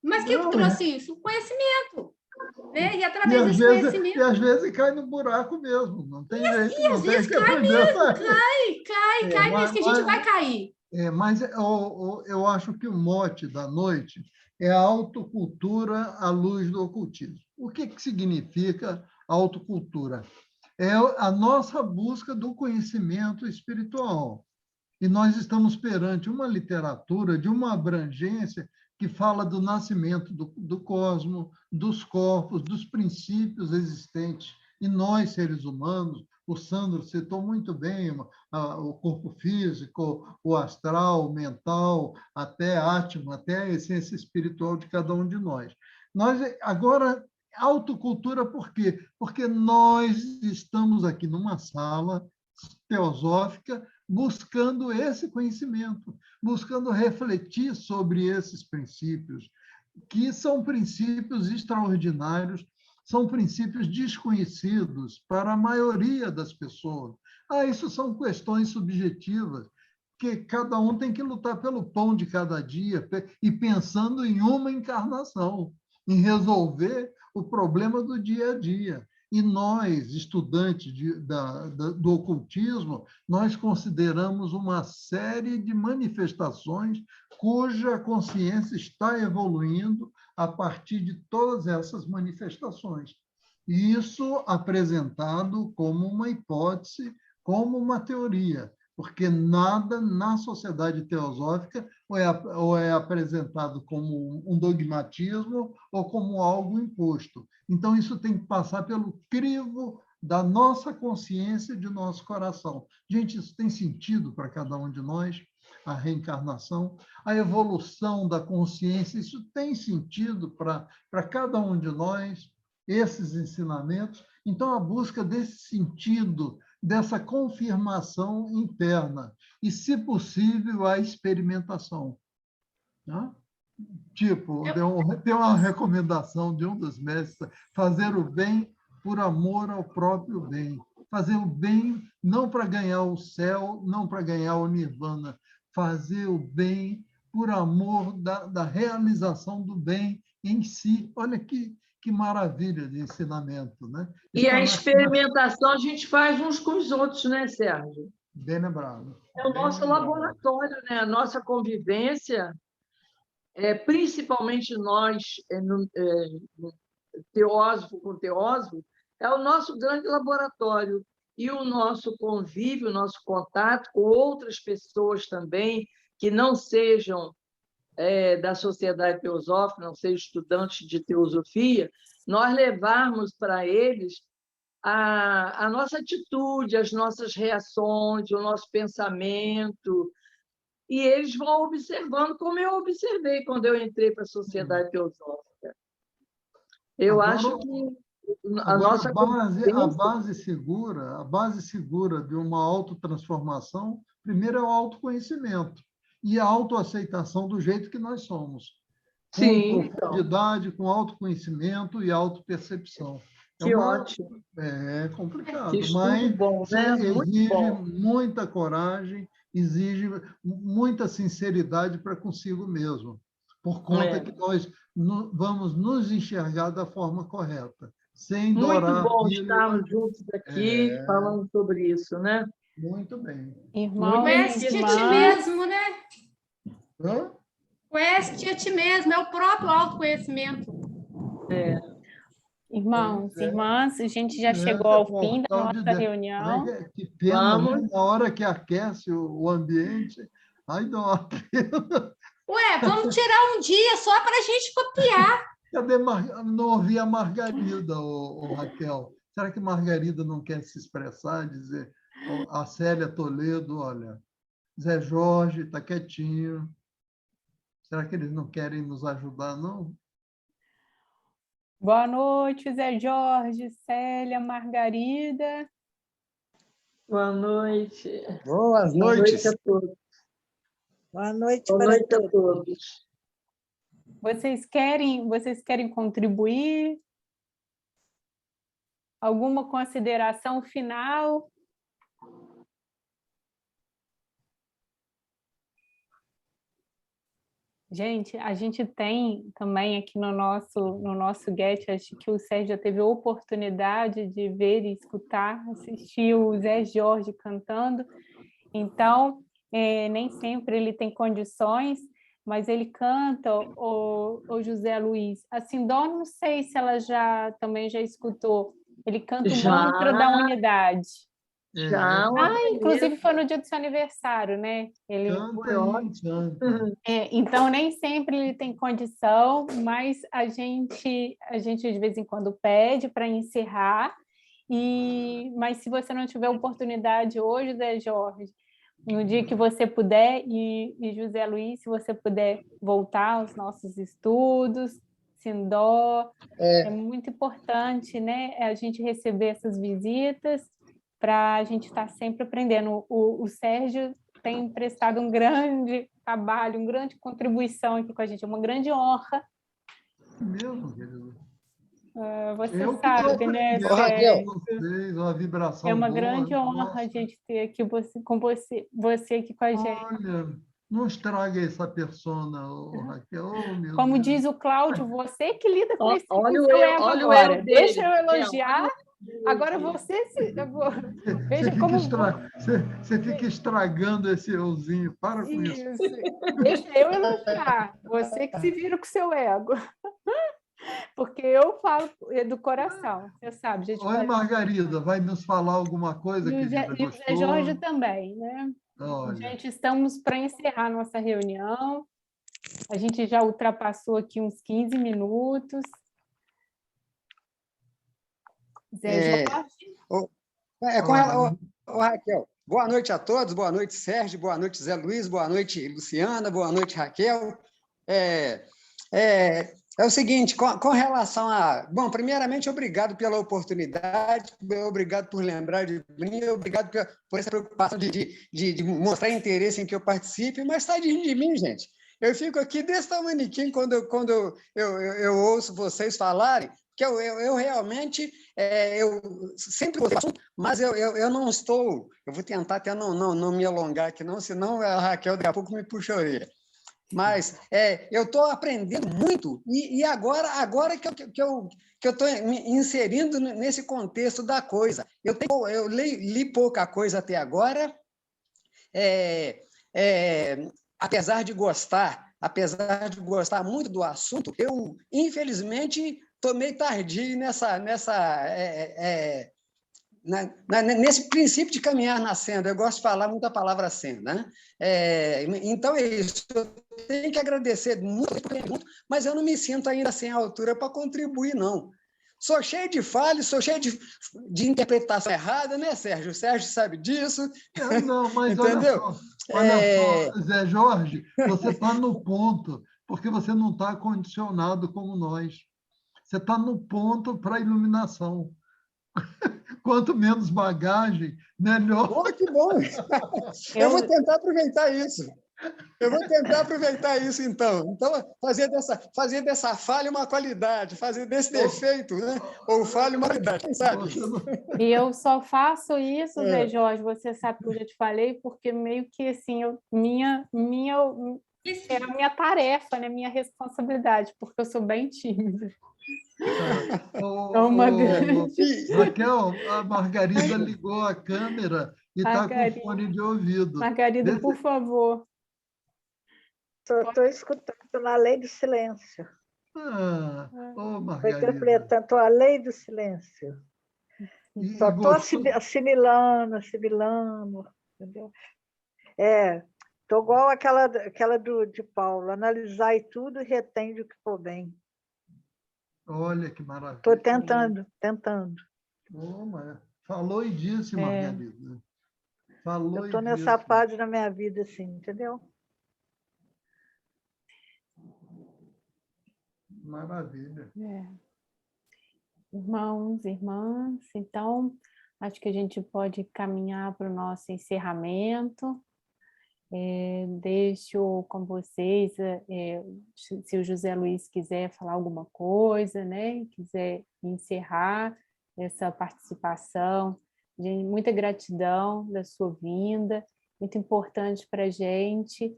mas quem que trouxe isso? O conhecimento. Né? E através desse conhecimento... E às vezes cai no buraco mesmo, não tem jeito. E às vezes cai mesmo, cai mesmo, que a gente vai cair. Mas eu acho que o mote da noite é a autocultura à luz do ocultismo. O que significa autocultura? É a nossa busca do conhecimento espiritual. E nós estamos perante uma literatura de uma abrangência que fala do nascimento do cosmos, dos corpos, dos princípios existentes. E nós, seres humanos, o Sandro citou muito bem o corpo físico, o astral, o mental, até a Atma, até a essência espiritual de cada um de nós. Agora, autocultura por quê? Porque nós estamos aqui numa sala teosófica buscando esse conhecimento, buscando refletir sobre esses princípios, que são princípios extraordinários, são princípios desconhecidos para a maioria das pessoas. Isso são questões subjetivas, que cada um tem que lutar pelo pão de cada dia e pensando em uma encarnação, em resolver o problema do dia a dia. E nós, estudantes do ocultismo, nós consideramos uma série de manifestações cuja consciência está evoluindo a partir de todas essas manifestações. Isso apresentado como uma hipótese, como uma teoria, porque nada na sociedade teosófica ou é apresentado como um dogmatismo ou como algo imposto. Então, isso tem que passar pelo crivo da nossa consciência e do nosso coração. Gente, isso tem sentido para cada um de nós? A reencarnação, a evolução da consciência, isso tem sentido para cada um de nós, esses ensinamentos? Então, a busca desse sentido, dessa confirmação interna e, se possível, a experimentação. Né? Tipo, tem uma recomendação de um dos mestres, fazer o bem por amor ao próprio bem. Fazer o bem não para ganhar o céu, não para ganhar o nirvana. Fazer o bem por amor da realização do bem em si. Olha que maravilha de ensinamento, né? E a experimentação a gente faz uns com os outros, né, Sérgio? Bem lembrado. É o nosso laboratório, né? A nossa convivência, principalmente nós, teósofo com teósofo, é o nosso grande laboratório. E o nosso convívio, o nosso contato com outras pessoas também, que não sejam da sociedade teosófica, não sejam estudantes de teosofia, nós levarmos para eles a nossa atitude, as nossas reações, o nosso pensamento, e eles vão observando como eu observei quando eu entrei para a sociedade teosófica. Eu acho que a nossa base segura de uma autotransformação, primeiro é o autoconhecimento e a autoaceitação do jeito que nós somos. Com profundidade, com autoconhecimento e autopercepção. Ótimo. É complicado, mas bom, né? Exige muita coragem, exige muita sinceridade para consigo mesmo, por conta que nós vamos nos enxergar da forma correta, sem dourar. Muito bom estarmos juntos aqui falando sobre isso, né? Muito bem. Irmão, conhece-te a ti mesmo, né? Hã? Conhece-te a ti mesmo, é o próprio autoconhecimento. Irmãos, irmãs, a gente já chegou ao fim da nossa reunião. Que pena, né? Na hora que aquece o ambiente, aí dá uma pena. Ué, vamos tirar um dia só para a gente copiar. Cadê não ouvi a Margarida, Raquel? Será que Margarida não quer se expressar, dizer a Célia Toledo, olha, Zé Jorge está quietinho. Será que eles não querem nos ajudar, não? Boa noite, Zé Jorge, Célia, Margarida. Boa noite. Boas Boa noite noites. a todos. Boa noite Boa para noite a todos. todos. Vocês querem contribuir? Alguma consideração final? Gente, a gente tem também aqui no nosso Get, acho que o Sérgio já teve a oportunidade de ver e escutar, assistir o Zé Jorge cantando. Então, nem sempre ele tem condições, mas ele canta, o José Luiz. A Sindó, não sei se ela também já escutou. Ele canta o mantra da unidade. Já. Inclusive foi no dia do seu aniversário, né? Ele Canta aí, canta. então nem sempre ele tem condição, mas a gente de vez em quando pede para encerrar. Mas se você não tiver oportunidade hoje, Zé Jorge, no dia que você puder, e José Luiz, se você puder voltar aos nossos estudos, Sindó, é muito importante, né? A gente receber essas visitas para a gente estar sempre aprendendo. O Sérgio tem prestado um grande trabalho, uma grande contribuição aqui com a gente, é uma grande honra. Mesmo, querido. Você sabe, né, Raquel? Vocês, uma vibração é uma boa, grande honra nossa. a gente ter aqui você aqui com a gente. Olha, não estrague essa persona, Raquel. Oh, meu Como Deus. diz o Cláudio, você que lida com esse Olha o seu eu, ego olha o agora. eu Deixa dele. eu elogiar. Agora você veja como... Você fica estragando esse euzinho. Para com isso. Deixa eu elogiar. Você que se vira com o seu ego. Porque eu falo do coração, você sabe. Gente. Oi, Margarida, vai nos falar alguma coisa, querida? E o Zé Jorge também, né? Olha. Gente, estamos para encerrar nossa reunião. A gente já ultrapassou aqui uns 15 minutos. Zé Jorge? Raquel, boa noite a todos, boa noite, Sérgio, boa noite, Zé Luiz, boa noite, Luciana, boa noite, Raquel. É o seguinte, com relação a... Bom, primeiramente, obrigado pela oportunidade, obrigado por lembrar de mim, obrigado por essa preocupação de mostrar interesse em que eu participe, mas tadinho de mim, gente. Eu fico aqui desse tamanho quando eu ouço vocês falarem, que eu realmente, eu sempre gosto, mas eu não estou... Eu vou tentar até não me alongar aqui, não, senão a Raquel daqui a pouco me puxa a orelha. Mas eu estou aprendendo muito, e agora que eu estou me inserindo nesse contexto da coisa. Eu li pouca coisa até agora, apesar de gostar muito do assunto, eu, infelizmente, estou meio tardio nesse princípio de caminhar na senda. Eu gosto de falar muito a palavra senda, né? Então, é isso. Eu tenho que agradecer muito, mas eu não me sinto ainda sem altura para contribuir, não. Sou cheio de falhas, sou cheio de interpretação errada, né, Sérgio? O Sérgio sabe disso. Não, mas entendeu? Olha só, Zé Jorge, você está no ponto, porque você não está condicionado como nós. Você está no ponto para a iluminação. Quanto menos bagagem, melhor. Oh, que bom! Eu vou tentar aproveitar isso. Então. Fazer dessa falha uma qualidade, fazer desse defeito, né? Ou falha uma qualidade, quem sabe? E eu só faço isso, Zé Jorge, você sabe que eu já te falei, porque meio que assim, é a minha tarefa, né? Minha responsabilidade, porque eu sou bem tímida. Raquel, a Margarida ligou a câmera e está com fone de ouvido. Margarida, por favor. Estou escutando na lei do silêncio. Margarida. Estou interpretando a lei do silêncio. Só estou assimilando, entendeu? Estou igual aquela de Paulo, analisar tudo e retém o que for bem. Olha que maravilha. Estou tentando. Falou e disse, Margarida. Falou Eu estou e nessa disse. fase da minha vida, assim, entendeu? Maravilha. Irmãos, irmãs, então, acho que a gente pode caminhar para o nosso encerramento. Deixo com vocês, se o José Luiz quiser falar alguma coisa, né? Quiser encerrar essa participação. Gente, muita gratidão da sua vinda, muito importante para a gente,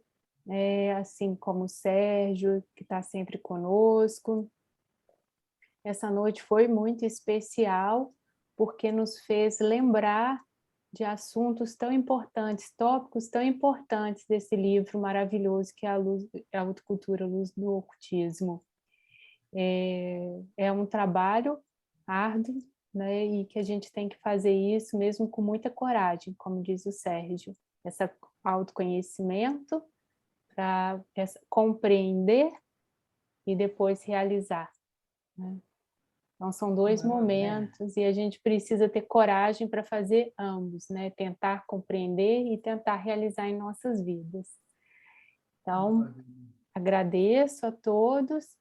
assim como o Sérgio, que está sempre conosco. Essa noite foi muito especial, porque nos fez lembrar de assuntos tão importantes, tópicos tão importantes desse livro maravilhoso que é a Autocultura, a Luz do Ocultismo. É um trabalho árduo, né, e que a gente tem que fazer isso mesmo com muita coragem, como diz o Sérgio, esse autoconhecimento para compreender e depois realizar, né? Então, são dois momentos e a gente precisa ter coragem para fazer ambos, né? Tentar compreender e tentar realizar em nossas vidas. Então, agradeço a todos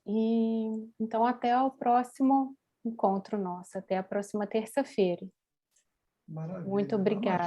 e então até o próximo encontro nosso, até a próxima terça-feira. Muito obrigada.